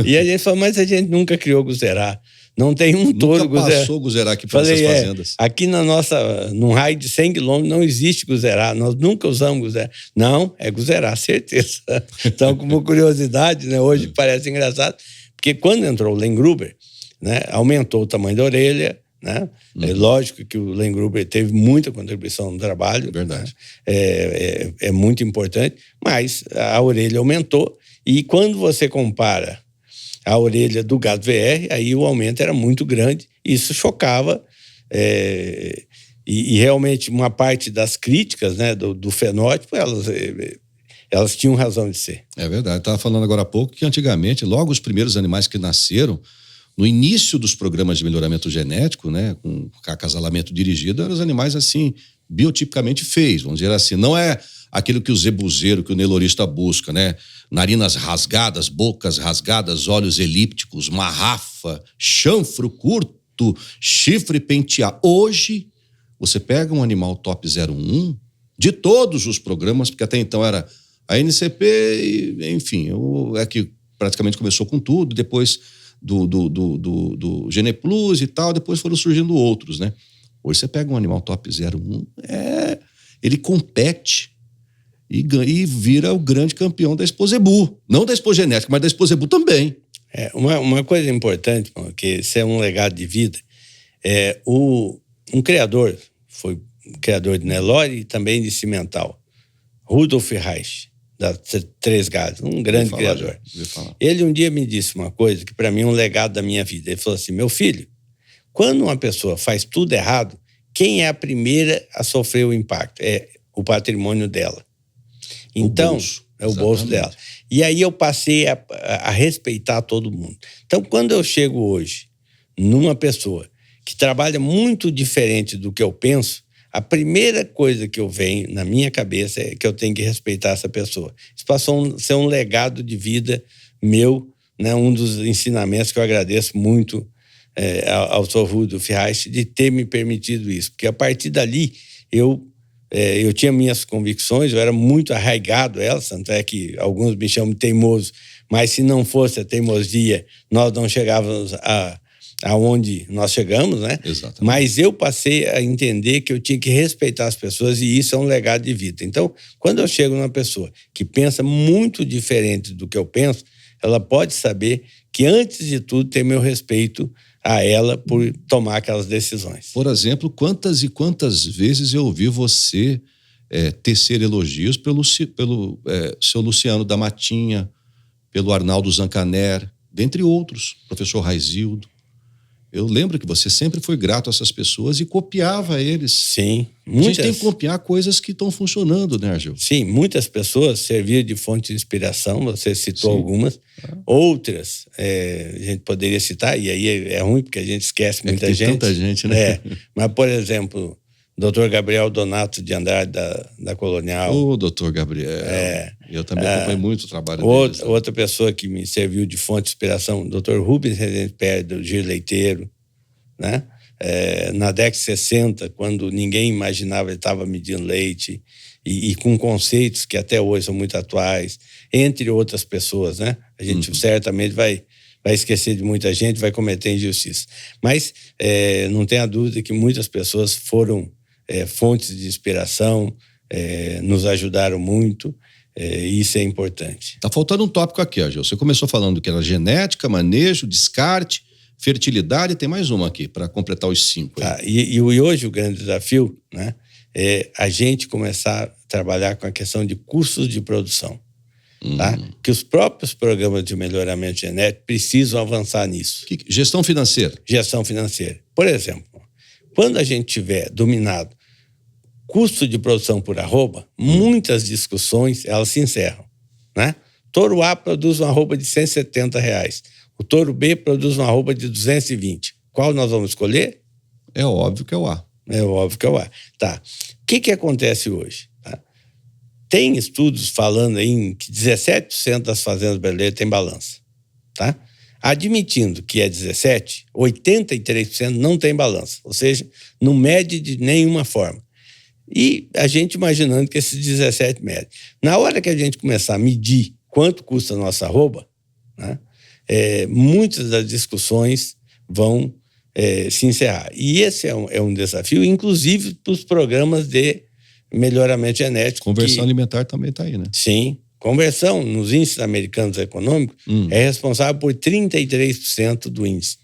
E a gente falou, mas a gente nunca criou guzerá. Não tem um touro guzerá. Nunca passou guzerá aqui para essas fazendas. Aqui num raio de 100 quilômetros não existe guzerá, nós nunca usamos guzerá. Não, é guzerá, certeza. Então, como curiosidade, né, hoje parece engraçado, porque quando entrou o Lengruber, né, aumentou o tamanho da orelha, né? É lógico que o Lengruber teve muita contribuição no trabalho. Verdade. Né? É muito importante, mas a orelha aumentou e quando você compara a orelha do gado VR, aí o aumento era muito grande, isso chocava e realmente uma parte das críticas, né, do fenótipo, elas tinham razão de ser. É verdade, estava falando agora há pouco que antigamente, logo os primeiros animais que nasceram, no início dos programas de melhoramento genético, né, com acasalamento dirigido, eram os animais assim, biotipicamente feios, vamos dizer assim. Não é aquilo que o zebuzeiro, que o neilorista busca, né? Narinas rasgadas, bocas rasgadas, olhos elípticos, marrafa, chanfro curto, chifre penteado. Hoje, você pega um animal top 01, de todos os programas, porque até então era a NCP, enfim, é que praticamente começou com tudo, depois do Gene Plus e tal, depois foram surgindo outros, né? Hoje você pega um animal top 01, ele compete e vira o grande campeão da Expo Zebu. Não da Expo Genética, mas da Expo Zebu também. Uma coisa importante, que isso é um legado de vida, um criador, foi criador de Nelore e também de Cimental, Rudolf Reich, da Três Gases, um grande criador. Ele um dia me disse uma coisa que para mim é um legado da minha vida. Ele falou assim: meu filho, quando uma pessoa faz tudo errado, quem é a primeira a sofrer o impacto? É o patrimônio dela. Então, é o bolso dela. E aí eu passei a respeitar todo mundo. Então, quando eu chego hoje numa pessoa que trabalha muito diferente do que eu penso, a primeira coisa que eu venho na minha cabeça é que eu tenho que respeitar essa pessoa. Isso passou a ser um legado de vida meu, né? Um dos ensinamentos que eu agradeço muito ao Sr. Rudolf Reich de ter me permitido isso. Porque a partir dali eu tinha minhas convicções, eu era muito arraigado a elas, tanto é que alguns me chamam de teimoso, mas se não fosse a teimosia, nós não chegávamos aonde nós chegamos, né? Exatamente. Mas eu passei a entender que eu tinha que respeitar as pessoas e isso é um legado de vida. Então, quando eu chego numa pessoa que pensa muito diferente do que eu penso, ela pode saber que, antes de tudo, tem meu respeito a ela por tomar aquelas decisões. Por exemplo, quantas e quantas vezes eu ouvi você tecer elogios pelo seu Luciano da Matinha, pelo Arnaldo Zancaner, dentre outros, professor Raizildo. Eu lembro que você sempre foi grato a essas pessoas e copiava eles. Sim. A gente tem que copiar coisas que estão funcionando, né, Gil? Sim, muitas pessoas serviram de fonte de inspiração, você citou algumas. Outras, a gente poderia citar, e aí é ruim porque a gente esquece muita gente. Tem tanta gente, né? Mas, por exemplo, Dr. Gabriel Donato de Andrade, da Colonial. O Dr. Gabriel. Eu também acompanhei muito o trabalho dele. Outra pessoa que me serviu de fonte de inspiração, Dr. Rubens Rezende Pérez, do Giro Leiteiro, né? Na década de 60, quando ninguém imaginava, ele estava medindo leite e com conceitos que até hoje são muito atuais, entre outras pessoas, né? A gente certamente vai esquecer de muita gente, vai cometer injustiça. Mas não tenha dúvida que muitas pessoas foram fontes de inspiração, nos ajudaram muito, e isso é importante. Tá faltando um tópico aqui, Gil. Você começou falando que era genética, manejo, descarte, fertilidade, tem mais uma aqui para completar os 5. E hoje o grande desafio, né, é a gente começar a trabalhar com a questão de custos de produção. Tá? Que os próprios programas de melhoramento genético precisam avançar nisso. Gestão financeira. Gestão financeira. Por exemplo, quando a gente tiver dominado custo de produção por arroba, muitas discussões elas se encerram. Né? Touro A produz uma arroba de R$170. O touro B produz uma arroba de 220. Qual nós vamos escolher? É óbvio que é o A. É óbvio que é o A. Tá. O que acontece hoje? Tá? Tem estudos falando aí que 17% das fazendas brasileiras têm balança. Tá? Admitindo que é 17%, 83% não tem balança. Ou seja, não mede de nenhuma forma. E a gente imaginando que esses 17 mede. Na hora que a gente começar a medir quanto custa a nossa arroba, né, muitas das discussões vão se encerrar. E esse é um desafio, inclusive para os programas de melhoramento genético. Conversão alimentar também está aí, né? Sim. Conversão nos índices americanos econômicos é responsável por 33% do índice.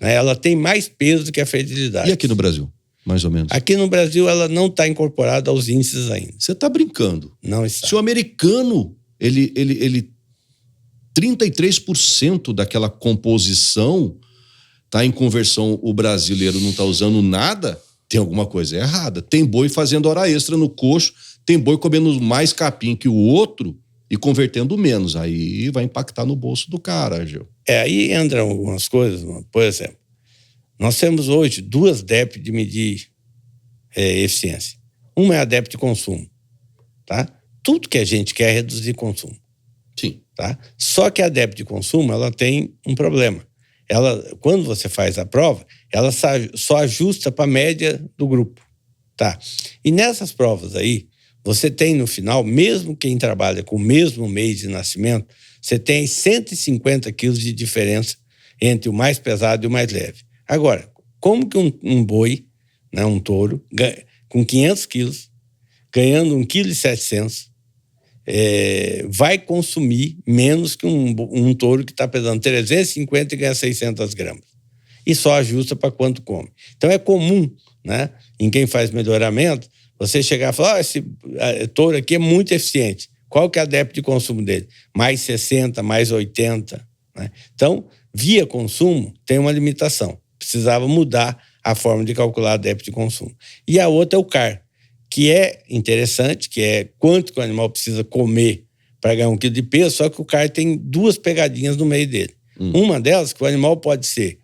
Né? Ela tem mais peso do que a fertilidade. E aqui no Brasil? Mais ou menos. Aqui no Brasil, ela não está incorporada aos índices ainda. Você está brincando? Não está. Se o americano, ele 33% daquela composição está em conversão, o brasileiro não está usando nada, tem alguma coisa errada. Tem boi fazendo hora extra no coxo, tem boi comendo mais capim que o outro e convertendo menos. Aí vai impactar no bolso do cara, Gil. Aí entram algumas coisas, por exemplo. Nós temos hoje 2 DEP de medir eficiência. Uma é a DEP de consumo. Tá? Tudo que a gente quer é reduzir consumo. Sim. Tá? Só que a DEP de consumo ela tem um problema. Quando você faz a prova, ela só ajusta para a média do grupo. Tá? E nessas provas aí, você tem no final, mesmo quem trabalha com o mesmo mês de nascimento, você tem 150 quilos de diferença entre o mais pesado e o mais leve. Agora, como que um boi né, um touro, com 500 quilos, ganhando 1,7 kg, vai consumir menos que um touro que está pesando 350 e ganha 600 gramas. E só ajusta para quanto come. Então é comum, né, em quem faz melhoramento, você chegar e falar, esse touro aqui é muito eficiente. Qual que é a DEP de consumo dele? Mais 60, mais 80. Né? Então, via consumo, tem uma limitação. Precisava mudar a forma de calcular a DEP de consumo. E a outra é o CAR, que é interessante, que é quanto que o animal precisa comer para ganhar 1 quilo de peso, só que o CAR tem 2 pegadinhas no meio dele. Uma delas, que o animal pode ser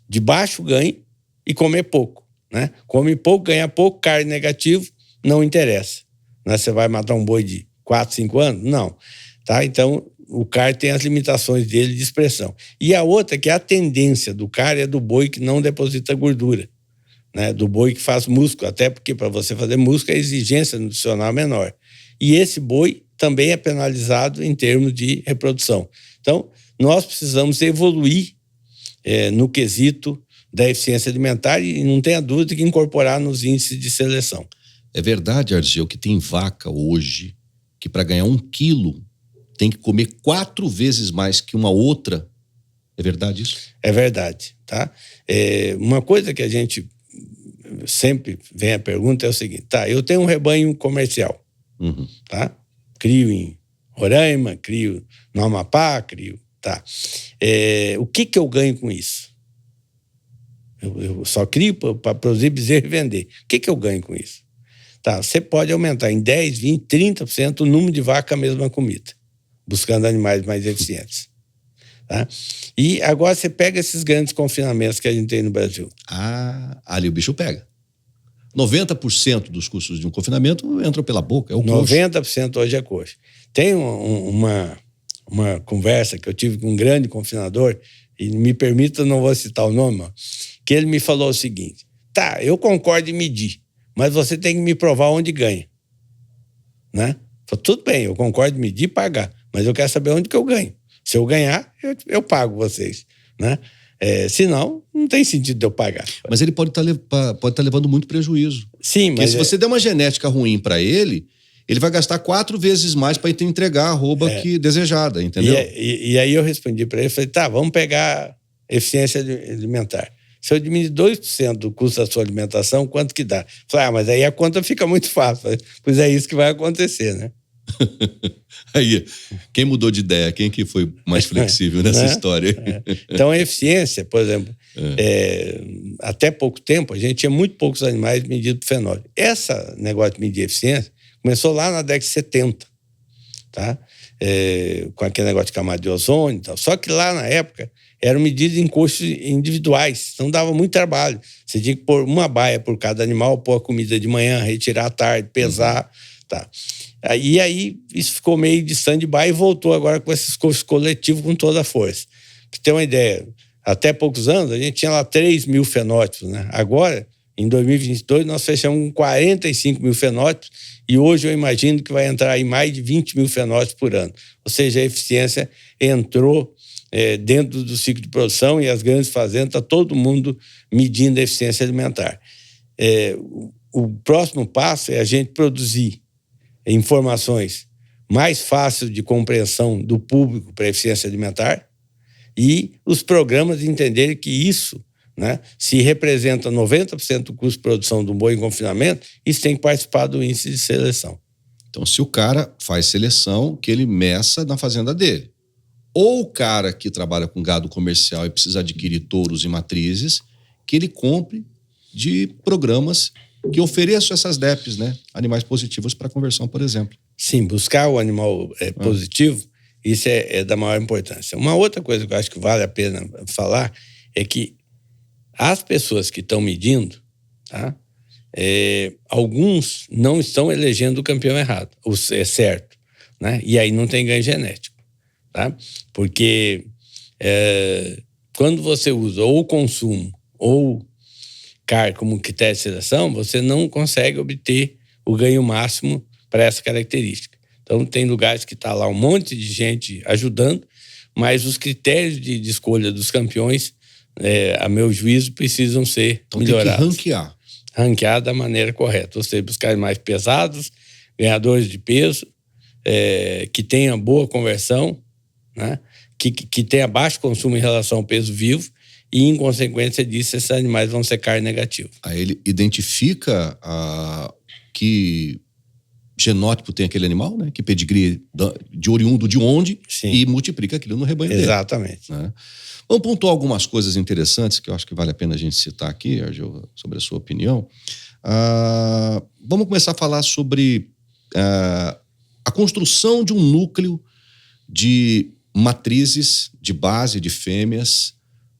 de baixo ganho e comer pouco. Né? Come pouco, ganha pouco, CAR negativo, não interessa. Né? Você vai matar um boi de 4, 5 anos? Não. Tá? Então, o CAR tem as limitações dele de expressão. E a outra, que é a tendência do CAR, é do boi que não deposita gordura, né? Do boi que faz músculo, até porque para você fazer músculo a exigência nutricional é menor. E esse boi também é penalizado em termos de reprodução. Então, nós precisamos evoluir no quesito da eficiência alimentar e não tenha dúvida que incorporar nos índices de seleção. É verdade, Argel, que tem vaca hoje que para ganhar 1 quilo tem que comer 4 vezes mais que uma outra. É verdade isso? É verdade, tá? Uma coisa que a gente sempre vem a pergunta é o seguinte, tá, eu tenho um rebanho comercial, tá? Crio em Roraima, crio no Amapá, crio, tá? O que eu ganho com isso? Eu só crio para produzir bezerro e vender. O que eu ganho com isso? Tá, você pode aumentar em 10, 20, 30% o número de vaca com a mesma comida, buscando animais mais eficientes. Tá? E agora você pega esses grandes confinamentos que a gente tem no Brasil. Ali o bicho pega. 90% dos custos de um confinamento entram pela boca, é o coxo. 90% hoje é coxo. Tem uma conversa que eu tive com um grande confinador, e me permita, não vou citar o nome, que ele me falou o seguinte, tá, eu concordo em medir, mas você tem que me provar onde ganha. Né? Falei, tudo bem, eu concordo em medir e pagar, mas eu quero saber onde que eu ganho. Se eu ganhar, eu pago vocês. Né? Senão, não tem sentido de eu pagar. Mas ele pode estar levando muito prejuízo. Sim, porque se você der uma genética ruim para ele vai gastar 4 vezes mais para entregar a arroba que desejada, entendeu? E aí eu respondi para ele, falei, tá, vamos pegar eficiência alimentar. Se eu diminuir 2% do custo da sua alimentação, quanto que dá? Falei, mas aí a conta fica muito fácil. Pois é isso que vai acontecer, né? Aí, quem mudou de ideia? Quem que foi mais flexível nessa história? Então, a eficiência, por exemplo, até pouco tempo, a gente tinha muito poucos animais medidos por fenótipo. Esse negócio de medir eficiência começou lá na década de 70, tá? Com aquele negócio de camada de ozônio e tal. Só que lá, na época, eram medidas em custos individuais, então dava muito trabalho. Você tinha que pôr uma baia por cada animal, pôr a comida de manhã, retirar à tarde, pesar, tá? E aí isso ficou meio de stand-by e voltou agora com esses custos coletivos com toda a força. Pra ter uma ideia, até poucos anos a gente tinha lá 3 mil fenótipos, né? Agora, em 2022, nós fechamos com 45 mil fenótipos e hoje eu imagino que vai entrar em mais de 20 mil fenótipos por ano. Ou seja, a eficiência entrou dentro do ciclo de produção e as grandes fazendas, está todo mundo medindo a eficiência alimentar. O próximo passo é a gente produzir informações mais fáceis de compreensão do público para a eficiência alimentar e os programas entenderem que isso, né, se representa 90% do custo de produção do boi em confinamento, isso tem que participar do índice de seleção. Então, se o cara faz seleção, que ele meça na fazenda dele. Ou o cara que trabalha com gado comercial e precisa adquirir touros e matrizes, que ele compre de programas que ofereçam essas DEPs, né? Animais positivos para conversão, por exemplo. Sim, buscar o animal positivo, isso é da maior importância. Uma outra coisa que eu acho que vale a pena falar é que as pessoas que estão medindo, tá? Alguns não estão elegendo o campeão errado, é certo, né? E aí não tem ganho genético, tá? Porque quando você usa ou consumo ou CAR como critério de seleção, você não consegue obter o ganho máximo para essa característica. Então, tem lugares que está lá um monte de gente ajudando, mas os critérios de escolha dos campeões, a meu juízo, precisam ser melhorados. Tem que ranquear. ranquear da maneira correta, ou seja, buscar mais pesados, ganhadores de peso, que tenham boa conversão, né? que tenha baixo consumo em relação ao peso vivo, e, em consequência disso, esses animais vão ser carne negativa. Aí ele identifica que genótipo tem aquele animal, né? Que pedigree de oriundo de onde. Sim. E multiplica aquilo no rebanho dele. Exatamente. Né? Vamos pontuar algumas coisas interessantes que eu acho que vale a pena a gente citar aqui, Argel, sobre a sua opinião. Vamos começar a falar sobre a construção de um núcleo de matrizes de base de fêmeas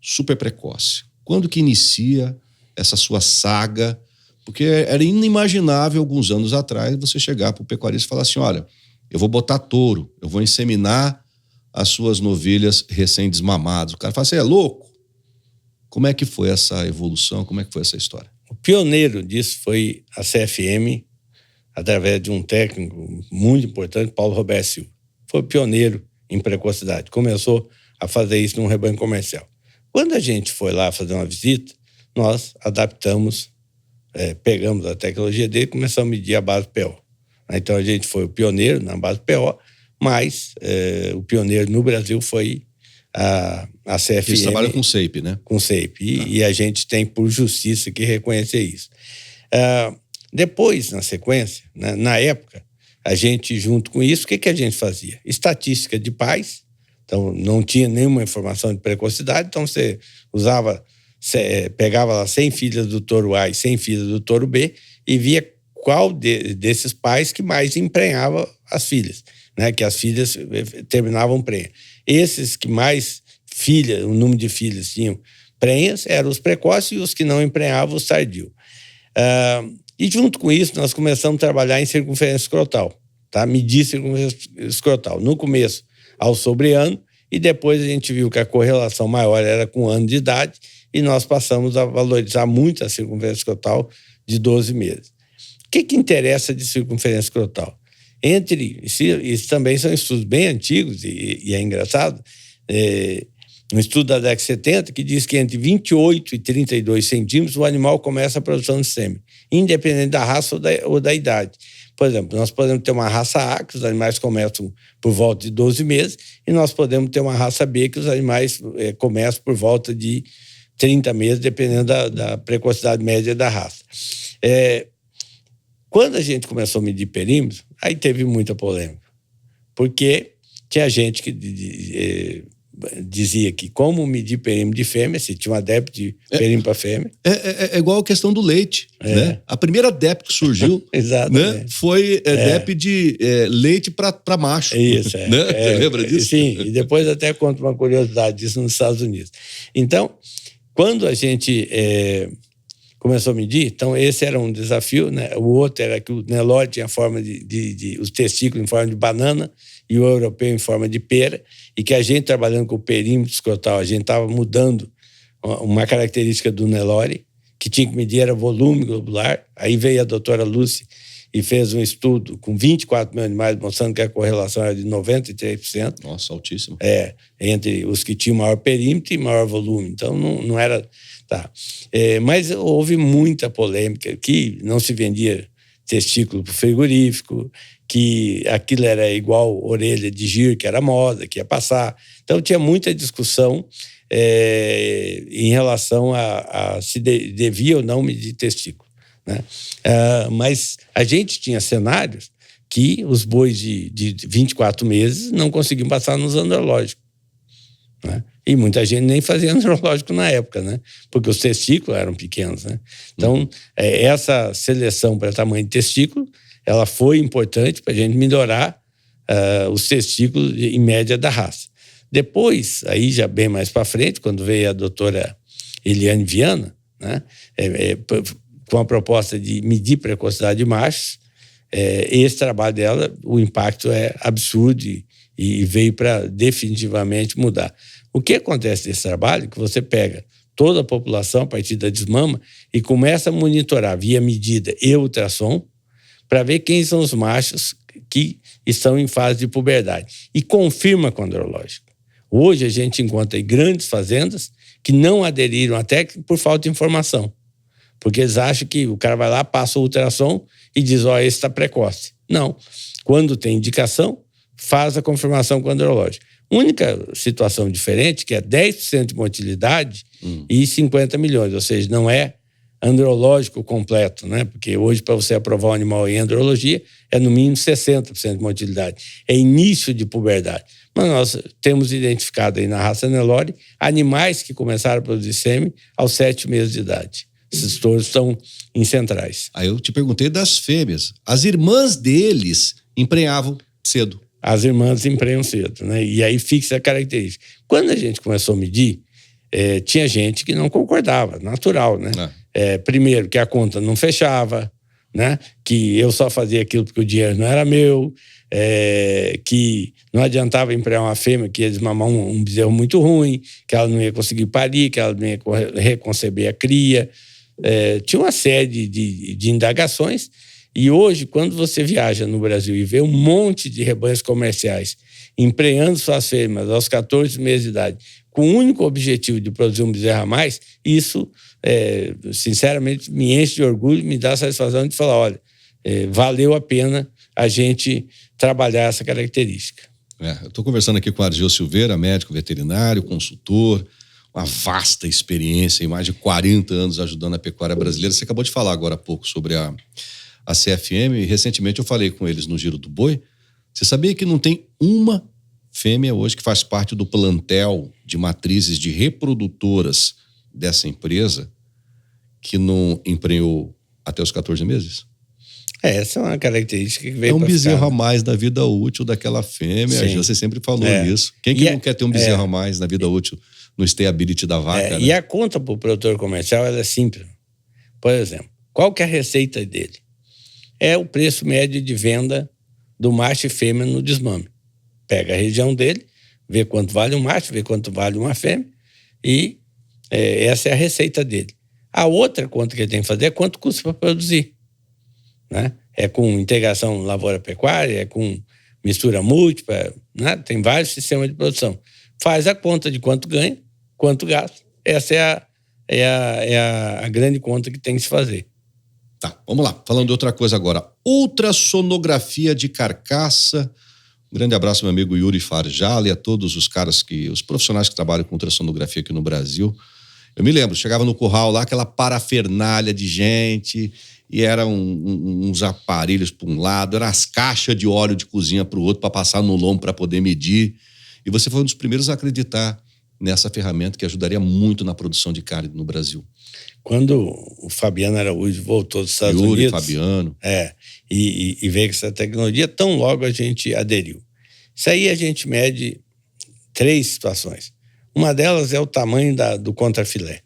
super precoce. Quando que inicia essa sua saga? Porque era inimaginável alguns anos atrás você chegar para o pecuarista e falar assim, olha, eu vou botar touro, eu vou inseminar as suas novilhas recém-desmamadas. O cara fala, você é louco? Como é que foi essa evolução? Como é que foi essa história? O pioneiro disso foi a CFM, através de um técnico muito importante, Paulo Roberto Silva. Foi o pioneiro em precocidade. Começou a fazer isso num rebanho comercial. Quando a gente foi lá fazer uma visita, nós adaptamos, pegamos a tecnologia dele e começamos a medir a base PO. Então a gente foi o pioneiro na base PO, mas o pioneiro no Brasil foi a CFM. Eles trabalham com SAPE, né? Com SAPE. E a gente tem, por justiça, que reconhecer isso. Depois, na sequência, né, na época, a gente, junto com isso, o que a gente fazia? Estatística de pais. Então, não tinha nenhuma informação de precocidade, então você pegava lá 100 filhas do touro A e 100 filhas do touro B e via qual desses pais que mais emprenhava as filhas, né? Que as filhas terminavam prenha. Esses que mais o número de filhas tinham prenhas eram os precoces e os que não emprenhavam, os tardios. E junto com isso, nós começamos a trabalhar em circunferência escrotal, tá? Medir circunferência escrotal. No começo, ao sobreano, e depois a gente viu que a correlação maior era com ano de idade, e nós passamos a valorizar muito a circunferência escrotal de 12 meses. O que interessa de circunferência escrotal? Isso também são estudos bem antigos, e é engraçado, um estudo da década de 70 que diz que entre 28 e 32 centímetros o animal começa a produção de sêmen, independente da raça ou da idade. Por exemplo, nós podemos ter uma raça A, que os animais começam por volta de 12 meses, e nós podemos ter uma raça B, que os animais começam por volta de 30 meses, dependendo da precocidade média da raça. Quando a gente começou a medir perímetro, aí teve muita polêmica, porque tinha gente que dizia que como medir perímetro de fêmea, se tinha uma DEP de perímetro para fêmea. É igual a questão do leite. Né? A primeira DEP que surgiu né, foi DEP de leite para macho. Isso, né? Você lembra disso? Sim, e depois até conto uma curiosidade disso nos Estados Unidos. Então, quando a gente começou a medir, então esse era um desafio, né? O outro era que o Nelore tinha forma os testículos em forma de banana e o europeu em forma de pera, e que a gente, trabalhando com o perímetro escrotal, a gente estava mudando uma característica do Nelore, que tinha que medir era volume globular. Aí veio a doutora Lucy e fez um estudo com 24 mil animais, mostrando que a correlação era de 93%. Nossa, altíssimo. Entre os que tinham maior perímetro e maior volume. Então, não era... Tá. Mas houve muita polêmica, que não se vendia testículo para o frigorífico, que aquilo era igual orelha de gir, que era moda, que ia passar. Então, tinha muita discussão em relação a se devia ou não medir testículo. Né? Mas a gente tinha cenários que os bois de 24 meses não conseguiam passar nos andrológicos. Né? E muita gente nem fazia andrológico na época, né? Porque os testículos eram pequenos. Né? Então, essa seleção para tamanho de testículo, ela foi importante para a gente melhorar os testículos em média da raça. Depois, aí já bem mais para frente, quando veio a doutora Eliane Viana, né? Com a proposta de medir precocidade de machos, esse trabalho dela, o impacto é absurdo e veio para definitivamente mudar. O que acontece nesse trabalho é que você pega toda a população a partir da desmama e começa a monitorar via medida e ultrassom para ver quem são os machos que estão em fase de puberdade e confirma com o andrológico. Hoje a gente encontra aí grandes fazendas que não aderiram à técnica por falta de informação. Porque eles acham que o cara vai lá, passa o ultrassom e diz, ó, esse está precoce. Não. Quando tem indicação, faz a confirmação com o andrológico. Única situação diferente, que é 10% de motilidade e 50 milhões, ou seja, não é andrológico completo, né? Porque hoje, para você aprovar um animal em andrologia, é no mínimo 60% de motilidade. É início de puberdade. Mas nós temos identificado aí na raça Nelore animais que começaram a produzir sêmen aos 7 meses de idade. Esses touros estão em centrais. Aí eu te perguntei das fêmeas. As irmãs deles emprenhavam cedo. As irmãs emprenham cedo, né? E aí fixa a característica. Quando a gente começou a medir, tinha gente que não concordava, natural, né? Primeiro, que a conta não fechava, né? Que eu só fazia aquilo porque o dinheiro não era meu, que não adiantava emprenhar uma fêmea que ia desmamar um bezerro muito ruim, que ela não ia conseguir parir, que ela não ia reconceber a cria. Tinha uma série de indagações. E hoje, quando você viaja no Brasil e vê um monte de rebanhos comerciais emprenhando suas fêmeas aos 14 meses de idade, com o único objetivo de produzir um bezerro a mais, isso, sinceramente, me enche de orgulho e me dá a satisfação de falar, olha, valeu a pena a gente trabalhar essa característica. Eu estou conversando aqui com o Argel Silveira, médico veterinário, consultor, uma vasta experiência, em mais de 40 anos ajudando a pecuária brasileira. Você acabou de falar agora há pouco sobre a CFM, e recentemente eu falei com eles no Giro do Boi. Você sabia que não tem uma fêmea hoje que faz parte do plantel de matrizes de reprodutoras dessa empresa que não emprenhou até os 14 meses? Essa é uma característica que veio um bezerro ficar, a mais da vida útil daquela fêmea. Você sempre falou nisso. Quem que não quer ter um bezerro a mais na vida útil no stability da vaca? Né? E a conta para o produtor comercial ela é simples. Por exemplo, qual que é a receita dele? É o preço médio de venda do macho e fêmea no desmame. Pega a região dele, vê quanto vale um macho, vê quanto vale uma fêmea, e essa é a receita dele. A outra conta que ele tem que fazer é quanto custa para produzir. Né? É com integração lavoura-pecuária, é com mistura múltipla, né? Tem vários sistemas de produção. Faz a conta de quanto ganha, quanto gasta. Essa é a grande conta que tem que se fazer. Tá, vamos lá. Falando de outra coisa agora. Ultrassonografia de carcaça. Um grande abraço, meu amigo Yuri Farjala, e a todos os profissionais que trabalham com ultrassonografia aqui no Brasil. Eu me lembro, chegava no curral lá, aquela parafernália de gente, e eram uns aparelhos para um lado, eram as caixas de óleo de cozinha para o outro, para passar no lombo para poder medir. E você foi um dos primeiros a acreditar nessa ferramenta que ajudaria muito na produção de carne no Brasil. Quando o Fabiano Araújo voltou dos Estados Yuri, Unidos... Fabiano. E veio com essa tecnologia, tão logo a gente aderiu. Isso aí a gente mede 3 situações. Uma delas é o tamanho do contrafilé.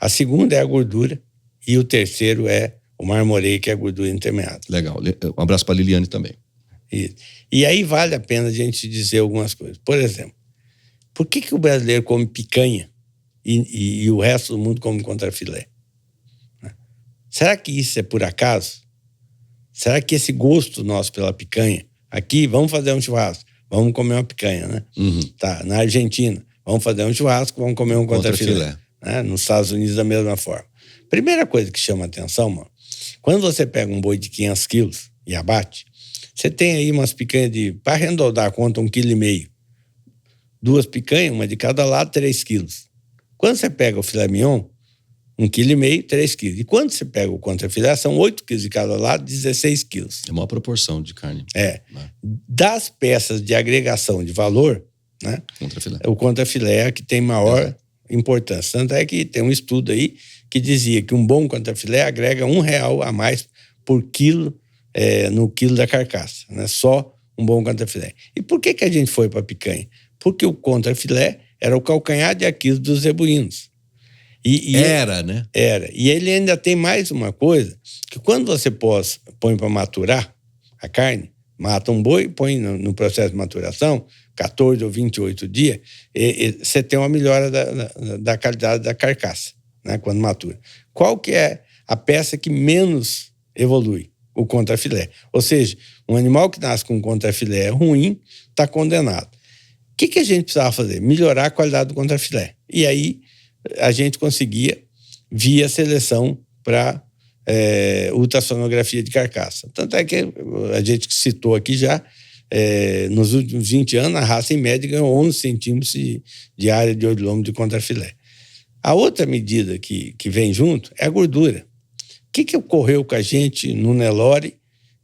A segunda é a gordura. E o terceiro é o marmoreio, que é a gordura intermeada. Legal. Um abraço para a Liliane também. E aí vale a pena a gente dizer algumas coisas. Por exemplo, por que o brasileiro come picanha e o resto do mundo come contrafilé? Será que isso é por acaso? Será que esse gosto nosso pela picanha, aqui, vamos fazer um churrasco, vamos comer uma picanha, né? Tá, na Argentina, vamos fazer um churrasco, vamos comer um contrafilé. Né? Nos Estados Unidos, da mesma forma. Primeira coisa que chama atenção, mano, quando você pega um boi de 500 quilos e abate, você tem aí umas picanhas para arredondar a conta, 1,5 kg. 2 picanhas, uma de cada lado, 3 quilos. Quando você pega o filé mignon, 1,5 kg, 3 quilos. E quando você pega o contrafilé, são 8 quilos de cada lado, 16 quilos. É uma proporção de carne. Das peças de agregação de valor, né, o contrafilé é que tem maior importância. Tanto é que tem um estudo aí que dizia que um bom contrafilé agrega R$1 a mais por quilo no quilo da carcaça, né? Só um bom contrafilé. E por que a gente foi para a picanha? Porque o contrafilé era o calcanhar de Aquiles dos zebuínos. Né? Era. E ele ainda tem mais uma coisa, que quando você põe para maturar a carne, mata um boi, põe no processo de maturação, 14 ou 28 dias, você tem uma melhora da qualidade da carcaça, né, quando matura. Qual que é a peça que menos evolui? O contrafilé. Ou seja, um animal que nasce com contrafilé ruim está condenado. O que a gente precisava fazer? Melhorar a qualidade do contrafilé. E aí a gente conseguia via seleção para ultrassonografia de carcaça. Tanto é que a gente citou aqui já, nos últimos 20 anos, a raça em média ganhou 11 centímetros de área de odilômetro de contrafilé. A outra medida que vem junto é a gordura. O que ocorreu com a gente no Nelore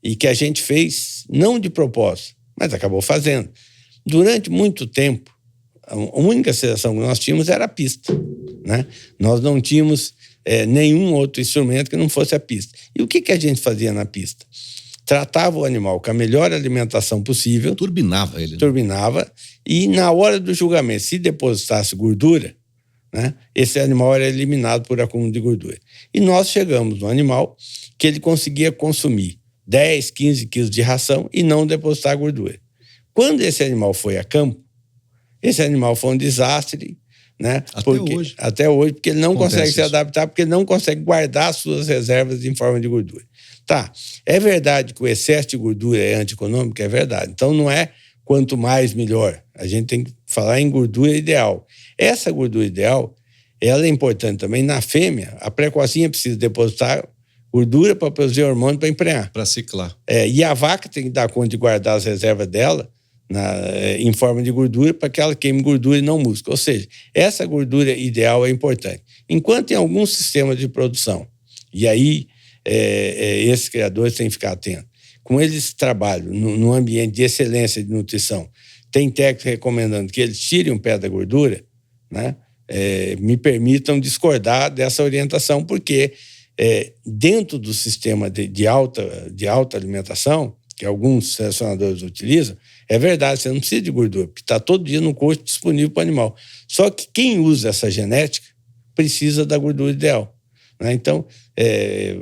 e que a gente fez não de propósito, mas acabou fazendo? Durante muito tempo, a única seleção que nós tínhamos era a pista, né? Nós não tínhamos nenhum outro instrumento que não fosse a pista. E o que a gente fazia na pista? Tratava o animal com a melhor alimentação possível. Turbinava ele. Né? Turbinava. E na hora do julgamento, se depositasse gordura, né, esse animal era eliminado por acúmulo de gordura. E nós chegamos no animal que ele conseguia consumir 10, 15 quilos de ração e não depositar gordura. Quando esse animal foi a campo, esse animal foi um desastre, né? Até hoje, porque ele não consegue se adaptar, porque ele não consegue guardar as suas reservas em forma de gordura. Tá, é verdade que o excesso de gordura é antieconômico, é verdade. Então não é quanto mais melhor. A gente tem que falar em gordura ideal. Essa gordura ideal, ela é importante também na fêmea. A precocinha precisa depositar gordura para produzir hormônio para emprenhar. Para ciclar. E a vaca tem que dar conta de guardar as reservas dela em forma de gordura para que ela queime gordura e não músculo. Ou seja, essa gordura ideal é importante. Enquanto em alguns sistemas de produção, e aí esses criadores têm que ficar atentos, como eles trabalham num ambiente de excelência de nutrição, tem técnicos recomendando que eles tirem um pé da gordura, né? Me permitam discordar dessa orientação, porque dentro do sistema de alta alimentação, que alguns selecionadores utilizam, é verdade, você não precisa de gordura, porque está todo dia no coxo disponível para o animal. Só que quem usa essa genética precisa da gordura ideal, né? Então,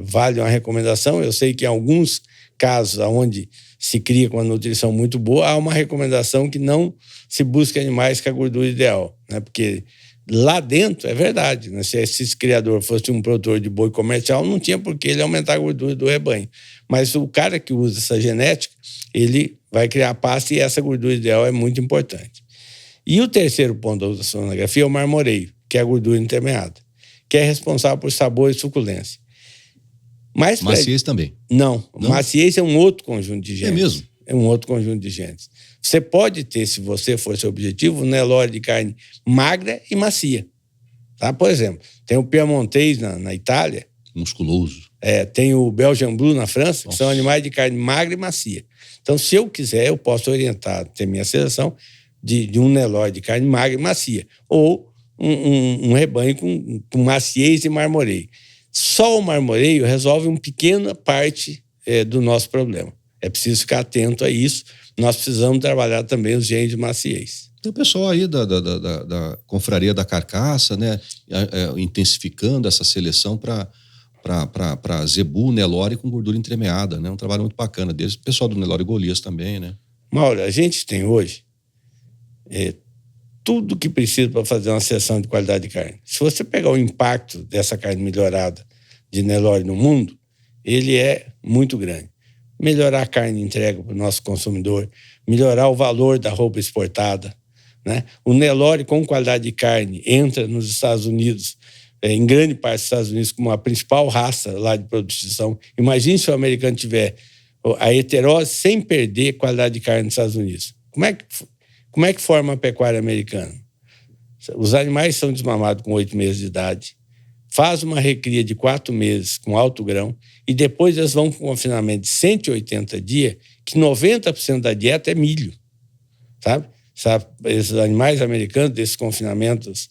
vale uma recomendação. Eu sei que em alguns casos onde se cria com uma nutrição muito boa, há uma recomendação que não se busque animais com a gordura ideal, né? Porque lá dentro, é verdade, né? Se esse criador fosse um produtor de boi comercial, não tinha por que ele aumentar a gordura do rebanho. Mas o cara que usa essa genética, ele vai criar pasta e essa gordura ideal é muito importante. E o terceiro ponto da ultrassonografia é o marmoreio, que é a gordura intermeada, que é responsável por sabor e suculência. Mas maciez também? Não, maciez é um outro conjunto de genes. É mesmo? É um outro conjunto de genes. Você pode ter, se você for seu objetivo, um Nelore de carne magra e macia. Tá? Por exemplo, tem o Piemontês na Itália. Musculoso. Tem o Belgian Blue na França, que são animais de carne magra e macia. Então, se eu quiser, eu posso orientar, ter minha seleção de um Nelore de carne magra e macia. Ou um rebanho com maciez e marmoreio. Só o marmoreio resolve uma pequena parte do nosso problema. É preciso ficar atento a isso. Nós precisamos trabalhar também os genes de maciez. Tem o pessoal aí da confraria da carcaça, né, intensificando essa seleção para zebu, Nelore com gordura entremeada, né? Um trabalho muito bacana deles. O pessoal do Nelore Golias também, né? Mauro, a gente tem hoje tudo que precisa para fazer uma seleção de qualidade de carne. Se você pegar o impacto dessa carne melhorada de Nelore no mundo, ele é muito grande. Melhorar a carne entrega para o nosso consumidor, melhorar o valor da roupa exportada, né? O Nelore com qualidade de carne entra nos Estados Unidos, em grande parte dos Estados Unidos, como a principal raça lá de produção. Imagine se o americano tiver a heterose sem perder qualidade de carne nos Estados Unidos. Como é que forma a pecuária americana? Os animais são desmamados com 8 meses de idade, faz uma recria de 4 meses com alto grão e depois eles vão com um confinamento de 180 dias, que 90% da dieta é milho, sabe? Esses animais americanos, desses confinamentos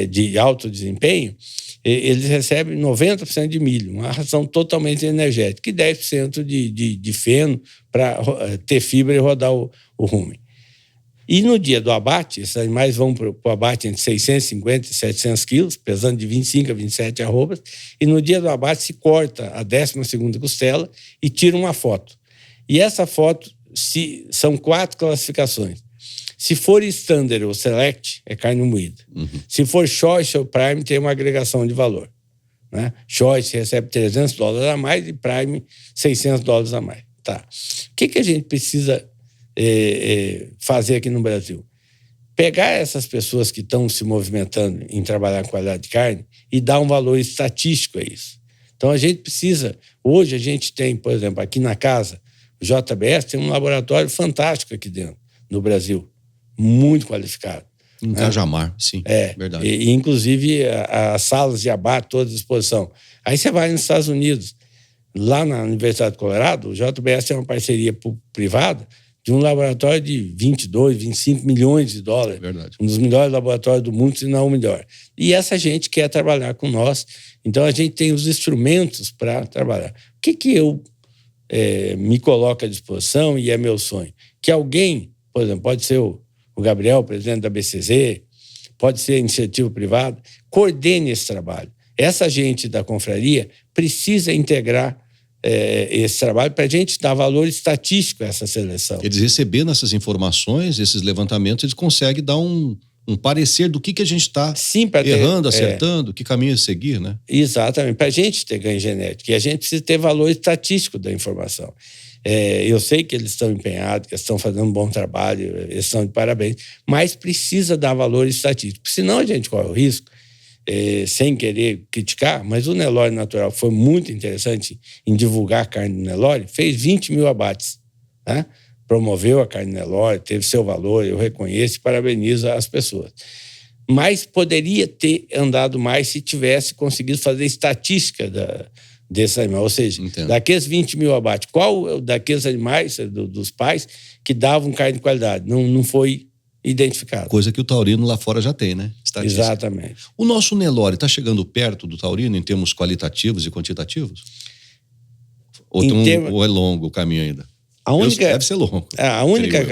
de alto desempenho, eles recebem 90% de milho, uma ração totalmente energética, e 10% de feno para ter fibra e rodar o rumen. E no dia do abate, esses animais vão para o abate entre 650 e 700 quilos, pesando de 25 a 27 arrobas, e no dia do abate se corta a 12ª costela e tira uma foto. E essa foto são 4 classificações. Se for Standard ou Select, é carne moída. Uhum. Se for Choice ou Prime, tem uma agregação de valor, né? Choice recebe $300 a mais e Prime $600 a mais. Tá. O que a gente precisa fazer aqui no Brasil? pegar essas pessoas que estão se movimentando em trabalhar com qualidade de carne e dar um valor estatístico a isso. Então, a gente precisa... Hoje, a gente tem, por exemplo, aqui na casa, o JBS tem um laboratório fantástico aqui dentro, no Brasil, muito qualificado. Em Cajamar, sim, verdade. E inclusive, as salas de abate, toda à disposição. Aí você vai nos Estados Unidos, lá na Universidade do Colorado, o JBS tem uma parceria privada de um laboratório de 22, 25 milhões de dólares. Verdade. Um dos melhores laboratórios do mundo, se não o melhor. E essa gente quer trabalhar com nós. Então, a gente tem os instrumentos para trabalhar. O que eu me coloco à disposição e é meu sonho? Que alguém, por exemplo, pode ser o Gabriel, presidente da BCZ, pode ser a iniciativa privada, coordene esse trabalho. Essa gente da confraria precisa integrar esse trabalho para a gente dar valor estatístico a essa seleção. Eles recebendo essas informações, esses levantamentos, eles conseguem dar um parecer do que a gente está errando, acertando, que caminho seguir, né? Exatamente, para a gente ter ganho genético. E a gente precisa ter valor estatístico da informação. Eu sei que eles estão empenhados, que eles estão fazendo um bom trabalho, eles estão de parabéns, mas precisa dar valor estatístico. Senão a gente corre o risco, sem querer criticar, mas o Nelore Natural foi muito interessante em divulgar a carne do Nelore, fez 20 mil abates, né? Promoveu a carne Nelore, teve seu valor, eu reconheço e parabenizo as pessoas. Mas poderia ter andado mais se tivesse conseguido fazer estatística desse animal. Ou seja, daqueles 20 mil abates, qual daqueles animais, dos pais, que davam carne de qualidade? Não foi identificado. Coisa que o taurino lá fora já tem, né? Estatística. Exatamente. O nosso Nelore está chegando perto do taurino em termos qualitativos e quantitativos? Ou é longo o caminho ainda? Deve ser longo. A única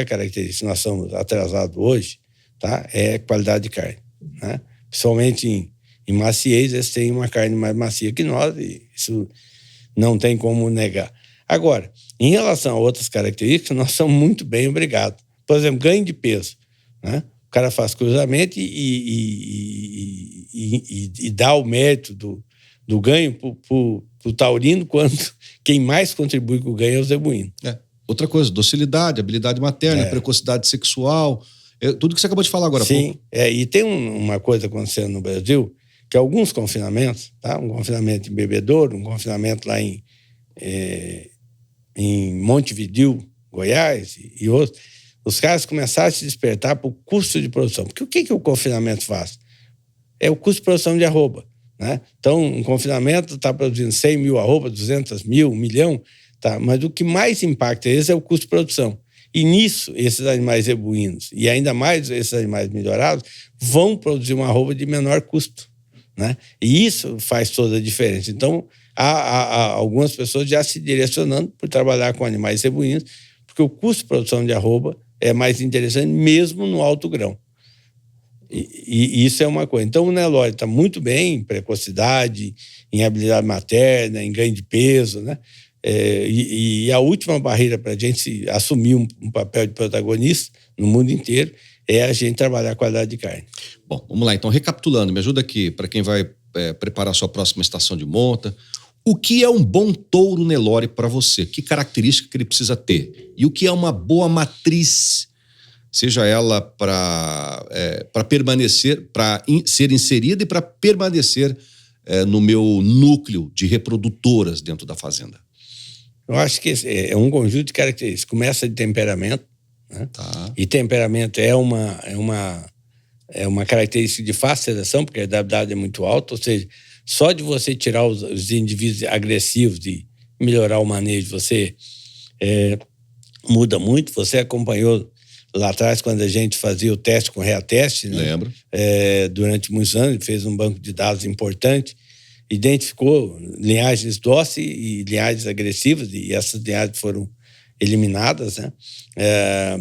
característica que nós somos atrasados hoje, tá, é qualidade de carne, né? Principalmente em maciez, eles têm uma carne mais macia que nós, e isso não tem como negar. Agora, em relação a outras características, nós somos muito bem obrigados. Por exemplo, ganho de peso, né? O cara faz cruzamento e dá o mérito do ganho para o taurino, quando quem mais contribui com o ganho é o zebuíno. Outra coisa, docilidade, habilidade materna, precocidade sexual, tudo que você acabou de falar agora há pouco. E tem uma coisa acontecendo no Brasil, que alguns confinamentos, tá? Um confinamento em Bebedouro, um confinamento lá em Montevidéu, Goiás e outros, os caras começaram a se despertar para o custo de produção. Porque o que o confinamento faz? É o custo de produção de arroba, né? Então, um confinamento está produzindo 100 mil arroba, 200 mil, 1 milhão, tá? Mas o que mais impacta eles é o custo de produção. E nisso, esses animais zebuínos, e ainda mais esses animais melhorados, vão produzir uma arroba de menor custo, né? E isso faz toda a diferença. Então, há algumas pessoas já se direcionando por trabalhar com animais zebuínos, porque o custo de produção de arroba é mais interessante mesmo no alto grão. E isso é uma coisa. Então, o Nelore está muito bem em precocidade, em habilidade materna, em ganho de peso, né? E a última barreira para a gente assumir um papel de protagonista no mundo inteiro é a gente trabalhar a qualidade de carne. Bom, vamos lá. Então, recapitulando, me ajuda aqui para quem vai preparar a sua próxima estação de monta. O que é um bom touro Nelore para você? Que característica que ele precisa ter? E o que é uma boa matriz, seja ela para permanecer, para ser inserida e para permanecer no meu núcleo de reprodutoras dentro da fazenda? Eu acho que é um conjunto de características. Começa de temperamento, né? Tá. E temperamento é uma característica de fácil seleção, porque a herdabilidade é muito alta, ou seja, só de você tirar os indivíduos agressivos e melhorar o manejo, você muda muito. Você acompanhou lá atrás, quando a gente fazia o teste com reateste, né? Lembro. Durante muitos anos, fez um banco de dados importante, identificou linhagens dóceis e linhagens agressivas, e essas linhagens foram eliminadas, né?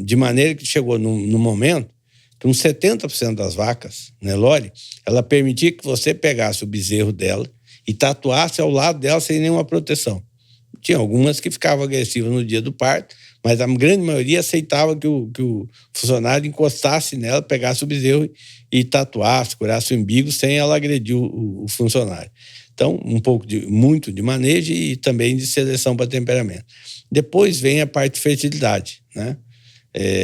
De maneira que chegou no momento que uns 70% das vacas Nelore, ela permitia que você pegasse o bezerro dela e tatuasse ao lado dela sem nenhuma proteção. Tinha algumas que ficavam agressivas no dia do parto, mas a grande maioria aceitava que o funcionário encostasse nela, pegasse o bezerro e tatuasse, curasse o umbigo sem ela agredir o funcionário. Então, muito de manejo e também de seleção para temperamento. Depois vem a parte de fertilidade, né?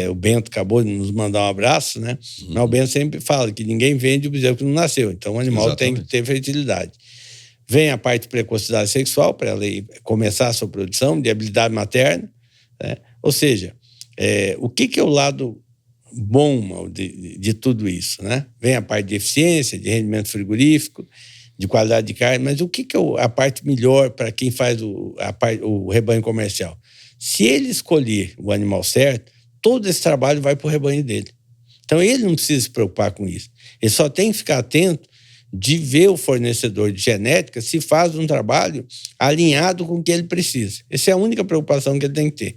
O Bento acabou de nos mandar um abraço, né? Mas o Bento sempre fala que ninguém vende o bezerro que não nasceu. Então, o animal tem que ter fertilidade. Vem a parte de precocidade sexual, para ela começar a sua produção, de habilidade materna, né? Ou seja, o que é o lado bom de tudo isso, né? Vem a parte de eficiência, de rendimento frigorífico, de qualidade de carne, mas o que é a parte melhor para quem faz o rebanho comercial? Se ele escolher o animal certo, todo esse trabalho vai para o rebanho dele. Então, ele não precisa se preocupar com isso. Ele só tem que ficar atento de ver o fornecedor de genética se faz um trabalho alinhado com o que ele precisa. Essa é a única preocupação que ele tem que ter.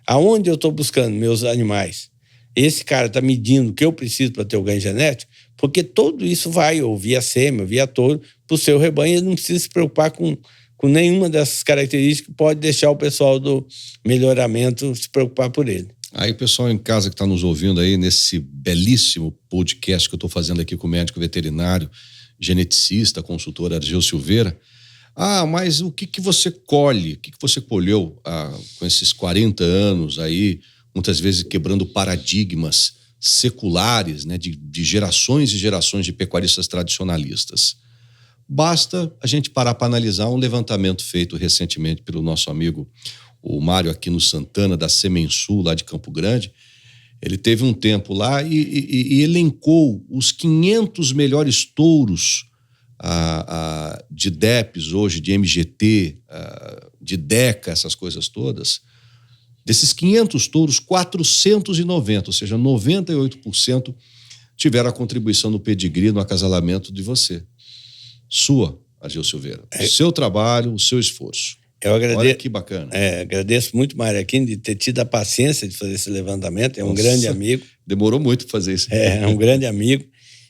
Aonde eu estou buscando meus animais? Esse cara está medindo o que eu preciso para ter o ganho genético, porque tudo isso vai, ou via sêmen, ou via touro, para o seu rebanho. Ele não precisa se preocupar com nenhuma dessas características que pode deixar o pessoal do melhoramento se preocupar por ele. Aí o pessoal em casa que está nos ouvindo aí nesse belíssimo podcast que eu estou fazendo aqui com o médico veterinário, geneticista, consultor Argeu Silveira. Mas o que você colhe? O que você colheu com esses 40 anos aí, muitas vezes quebrando paradigmas seculares, né, de gerações e gerações de pecuaristas tradicionalistas? Basta a gente parar para analisar um levantamento feito recentemente pelo nosso amigo, o Mário Aquino Santana, da Semensul, lá de Campo Grande. Ele teve um tempo lá e elencou os 500 melhores touros de DEPs hoje, de MGT, de DECA, essas coisas todas. Desses 500 touros, 490, ou seja, 98% tiveram a contribuição no pedigree, no acasalamento de você. Sua, Argeu Silveira. O seu trabalho, o seu esforço. Eu agradeço. Olha que bacana. Agradeço muito, Mário Aquino, de ter tido a paciência de fazer esse levantamento. É um grande amigo. Demorou muito para fazer isso. É um grande amigo.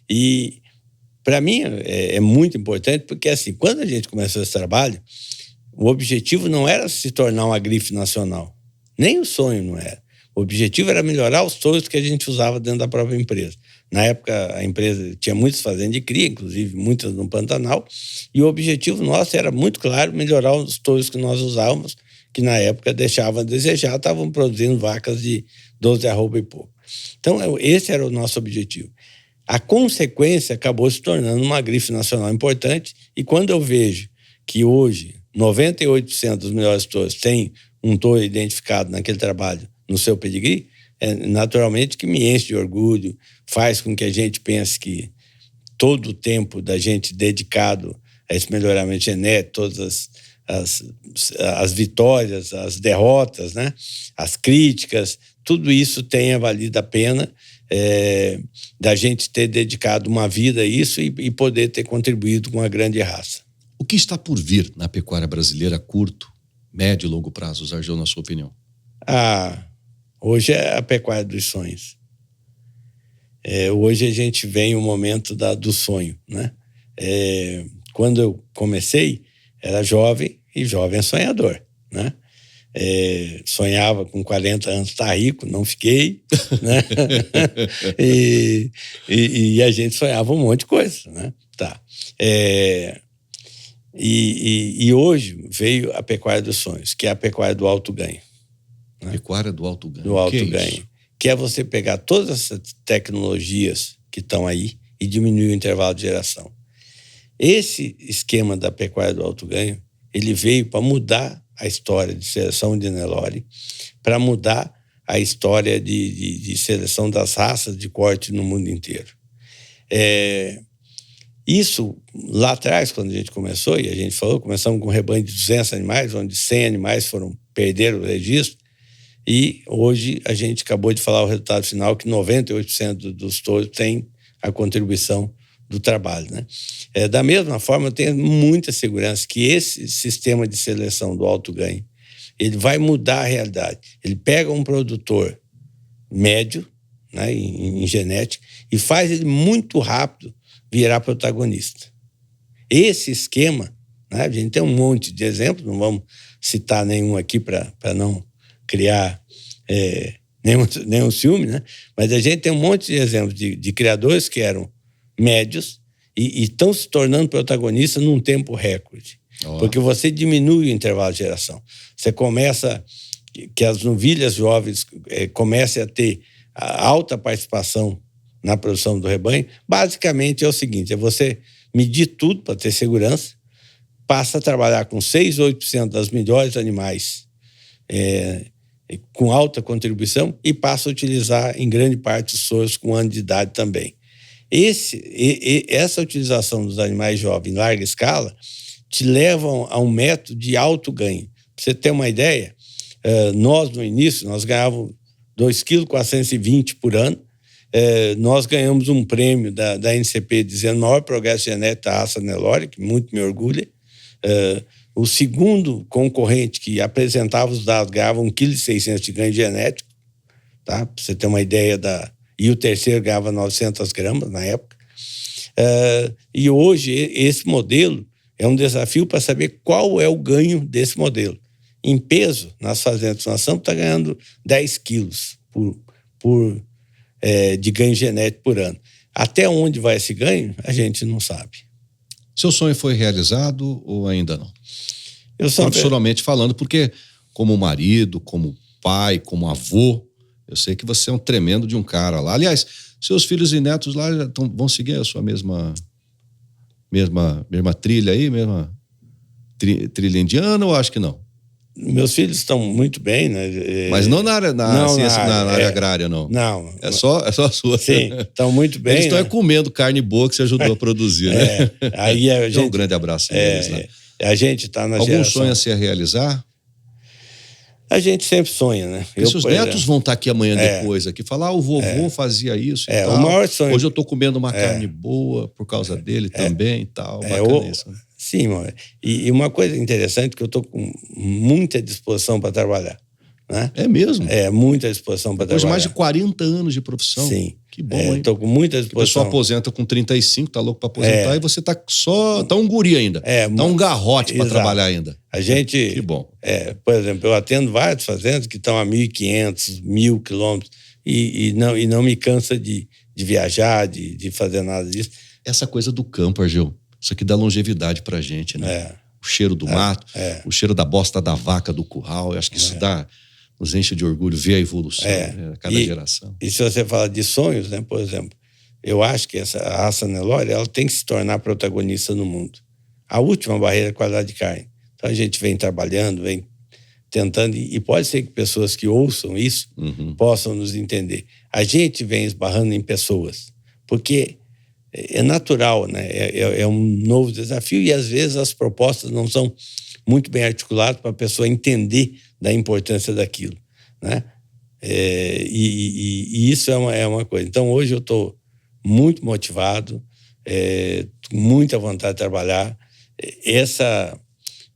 E, para mim, é muito importante, porque, assim, quando a gente começou esse trabalho, o objetivo não era se tornar uma grife nacional. Nem o sonho não era. O objetivo era melhorar os touros que a gente usava dentro da própria empresa. Na época, a empresa tinha muitas fazendas de cria, inclusive muitas no Pantanal, e o objetivo nosso era muito claro, melhorar os touros que nós usávamos, que na época deixavam a desejar, estavam produzindo vacas de 12 arroba e pouco. Então, esse era o nosso objetivo. A consequência acabou se tornando uma grife nacional importante, e quando eu vejo que hoje 98% dos melhores touros têm um touro identificado naquele trabalho no seu pedigree, naturalmente que me enche de orgulho, faz com que a gente pense que todo o tempo da gente dedicado a esse melhoramento genético, todas as vitórias, as derrotas, né? As críticas, tudo isso tenha valido a pena da gente ter dedicado uma vida a isso e poder ter contribuído com a grande raça. O que está por vir na pecuária brasileira a curto, médio e longo prazo, Argeu, na sua opinião? Hoje é a pecuária dos sonhos. Hoje a gente vem o momento do sonho, né? Quando eu comecei, era jovem, e jovem é sonhador, né? Sonhava com 40 anos estar rico, não fiquei, né? e a gente sonhava um monte de coisa, né? E hoje veio a pecuária dos sonhos, que é a pecuária do alto ganho. Né? Pecuária do alto ganho. Do alto ganho. Que é você pegar todas essas tecnologias que estão aí e diminuir o intervalo de geração. Esse esquema da pecuária do alto ganho, ele veio para mudar a história de seleção de Nelore, para mudar a história de seleção das raças de corte no mundo inteiro. Isso, lá atrás, quando a gente começou, e a gente falou, começamos com um rebanho de 200 animais, onde 100 animais perderam o registro, e hoje a gente acabou de falar o resultado final, que 98% dos touros têm a contribuição do trabalho, né? Da mesma forma, eu tenho muita segurança que esse sistema de seleção do alto ganho, ele vai mudar a realidade. Ele pega um produtor médio, né, em genética, e faz ele muito rápido virar protagonista. Esse esquema, né, a gente tem um monte de exemplos, não vamos citar nenhum aqui para não criar nenhum ciúme, né? Mas a gente tem um monte de exemplos de criadores que eram médios e estão se tornando protagonistas num tempo recorde. Porque você diminui o intervalo de geração. Você começa que as novilhas jovens comecem a ter a alta participação na produção do rebanho, basicamente é o seguinte, é você medir tudo para ter segurança, passa a trabalhar com 6 ou 8% das melhores animais com alta contribuição e passa a utilizar, em grande parte, os soros com ano de idade também. Essa utilização dos animais jovens em larga escala te levam a um método de alto ganho. Para você ter uma ideia, nós, no início, nós ganhávamos 2,420 kg por ano. Nós ganhamos um prêmio da NCP dizendo maior progresso genético da raça Nelore, que muito me orgulha. O segundo concorrente que apresentava os dados ganhava 1,6 kg de ganho genético, tá? Para você ter uma ideia E o terceiro ganhava 900 gramas na época. E hoje esse modelo é um desafio para saber qual é o ganho desse modelo. Em peso, nas fazendas de nação, está ganhando 10 quilos de ganho genético por ano. Até onde vai esse ganho, a gente não sabe. Seu sonho foi realizado ou ainda não? Profissionalmente falando, porque como marido, como pai, como avô, eu sei que você é um tremendo de um cara lá. Aliás, seus filhos e netos lá vão seguir a sua mesma trilha aí, mesma trilha indiana, ou acho que não? Meus filhos estão muito bem, né? Mas não na área agrária, não. Não. É só a sua. Sim, estão muito bem. Eles estão comendo carne boa que você ajudou a produzir, né? Aí a gente, um grande abraço a eles, né? A gente está na Algum geração... sonho a se realizar? A gente sempre sonha, né? Seus netos vão estar aqui amanhã depois, aqui, falar, o vovô fazia isso e tal. O maior sonho... Hoje eu estou comendo uma carne boa por causa dele também e tal. Bacana isso, né? Sim, mano. E uma coisa interessante que eu estou com muita disposição para trabalhar. Né? É mesmo? Muita disposição para trabalhar. Depois de mais de 40 anos de profissão. Sim. Que bom, hein? Estou com muita disposição. O pessoal aposenta com 35, tá louco para aposentar, e você tá um guri ainda. Tá um garrote para trabalhar ainda. A gente... Que bom. Por exemplo, eu atendo várias fazendas que estão a 1.500, 1.000 quilômetros e não me cansa de viajar, de fazer nada disso. Essa coisa do campo, Argel, isso aqui dá longevidade pra gente, né? O cheiro do mato, o cheiro da bosta da vaca do curral, eu acho que isso nos enche de orgulho ver a evolução a cada geração. E se você fala de sonhos, né, por exemplo, eu acho que essa raça Nelore, ela tem que se tornar protagonista no mundo. A última barreira é a qualidade de carne. Então a gente vem trabalhando, vem tentando, e pode ser que pessoas que ouçam isso possam nos entender. A gente vem esbarrando em pessoas, porque é natural, né? É um novo desafio e às vezes as propostas não são muito bem articuladas para a pessoa entender da importância daquilo, né? E isso é uma coisa. Então hoje eu estou muito motivado, com muita vontade de trabalhar. Essa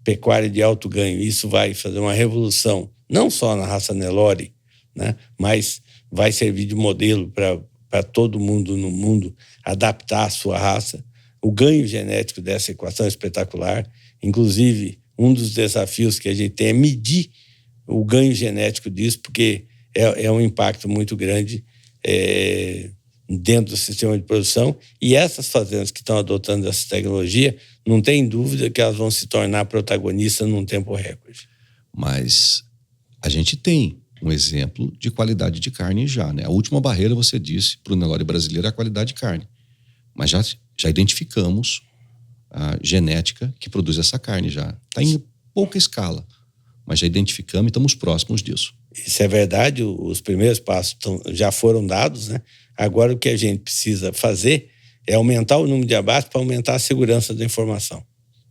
pecuária de alto ganho, isso vai fazer uma revolução, não só na raça Nelore, né? Mas vai servir de modelo para todo mundo no mundo adaptar a sua raça. O ganho genético dessa equação é espetacular. Inclusive, um dos desafios que a gente tem é medir o ganho genético disso, porque é um impacto muito grande dentro do sistema de produção. E essas fazendas que estão adotando essa tecnologia, não tem dúvida que elas vão se tornar protagonistas num tempo recorde. Mas a gente tem um exemplo de qualidade de carne já, né? A última barreira, você disse, para o Nelore brasileiro é a qualidade de carne. Mas já identificamos a genética que produz essa carne já. Está em pouca escala, mas já identificamos e estamos próximos disso. Isso é verdade, os primeiros passos já foram dados, né? Agora o que a gente precisa fazer é aumentar o número de abates para aumentar a segurança da informação,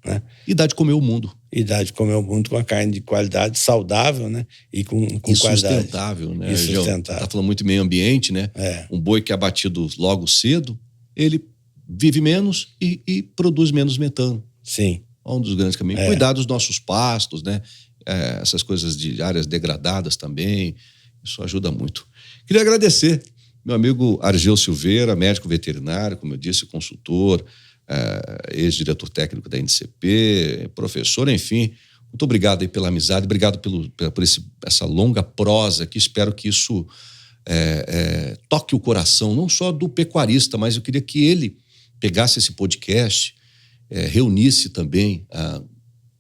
né? E dar de comer o mundo. E dar de comer o mundo com a carne de qualidade saudável, né? E com qualidade. Sustentável, né? E sustentável. Tá falando muito meio ambiente, né? Um boi que é abatido logo cedo, ele vive menos e produz menos metano. Sim. Um dos grandes caminhos. Cuidar dos nossos pastos, né? Essas coisas de áreas degradadas também, isso ajuda muito. Queria agradecer meu amigo Argel Silveira, médico veterinário, como eu disse, consultor, ex-diretor técnico da NCP, professor, enfim. Muito obrigado aí pela amizade, obrigado por essa longa prosa, que espero que isso toque o coração, não só do pecuarista, mas eu queria que ele pegasse esse podcast, reunisse também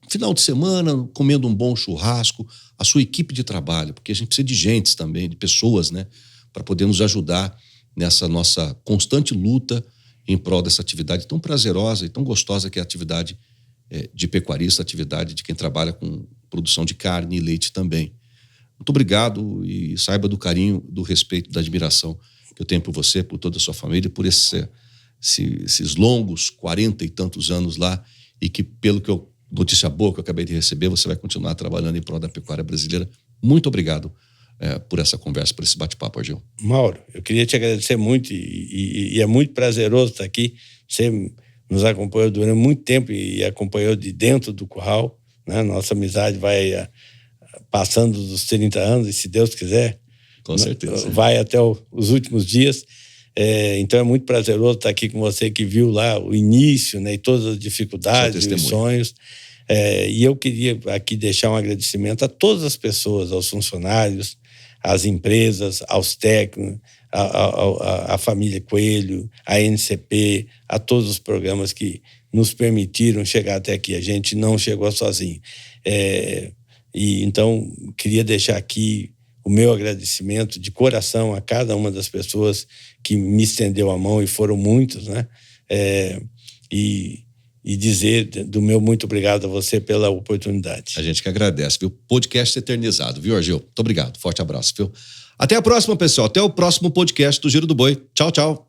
final de semana, comendo um bom churrasco, a sua equipe de trabalho, porque a gente precisa de gente também, de pessoas, né, para poder nos ajudar nessa nossa constante luta em prol dessa atividade tão prazerosa e tão gostosa que é a atividade de pecuarista, a atividade de quem trabalha com produção de carne e leite também. Muito obrigado e saiba do carinho, do respeito, da admiração que eu tenho por você, por toda a sua família, por esses longos 40 e tantos anos lá e que, notícia boa que eu acabei de receber, você vai continuar trabalhando em prol da pecuária brasileira. Muito obrigado por essa conversa, por esse bate-papo, Argel. Mauro, eu queria te agradecer muito e é muito prazeroso estar aqui. Você nos acompanhou durante muito tempo e acompanhou de dentro do curral, né? Nossa amizade vai passando dos 30 anos e, se Deus quiser, com certeza, vai até os últimos dias. Então é muito prazeroso estar aqui com você, que viu lá o início, né, e todas as dificuldades e os sonhos. E eu queria aqui deixar um agradecimento a todas as pessoas, aos funcionários, às empresas, aos técnicos, à família Coelho, à NCP, a todos os programas que nos permitiram chegar até aqui. A gente não chegou sozinho. Então, queria deixar aqui o meu agradecimento de coração a cada uma das pessoas que me estendeu a mão, e foram muitos, né? E dizer do meu muito obrigado a você pela oportunidade. A gente que agradece, viu? Podcast eternizado, viu, Argel? Muito obrigado. Forte abraço, viu? Até a próxima, pessoal. Até o próximo podcast do Giro do Boi. Tchau, tchau.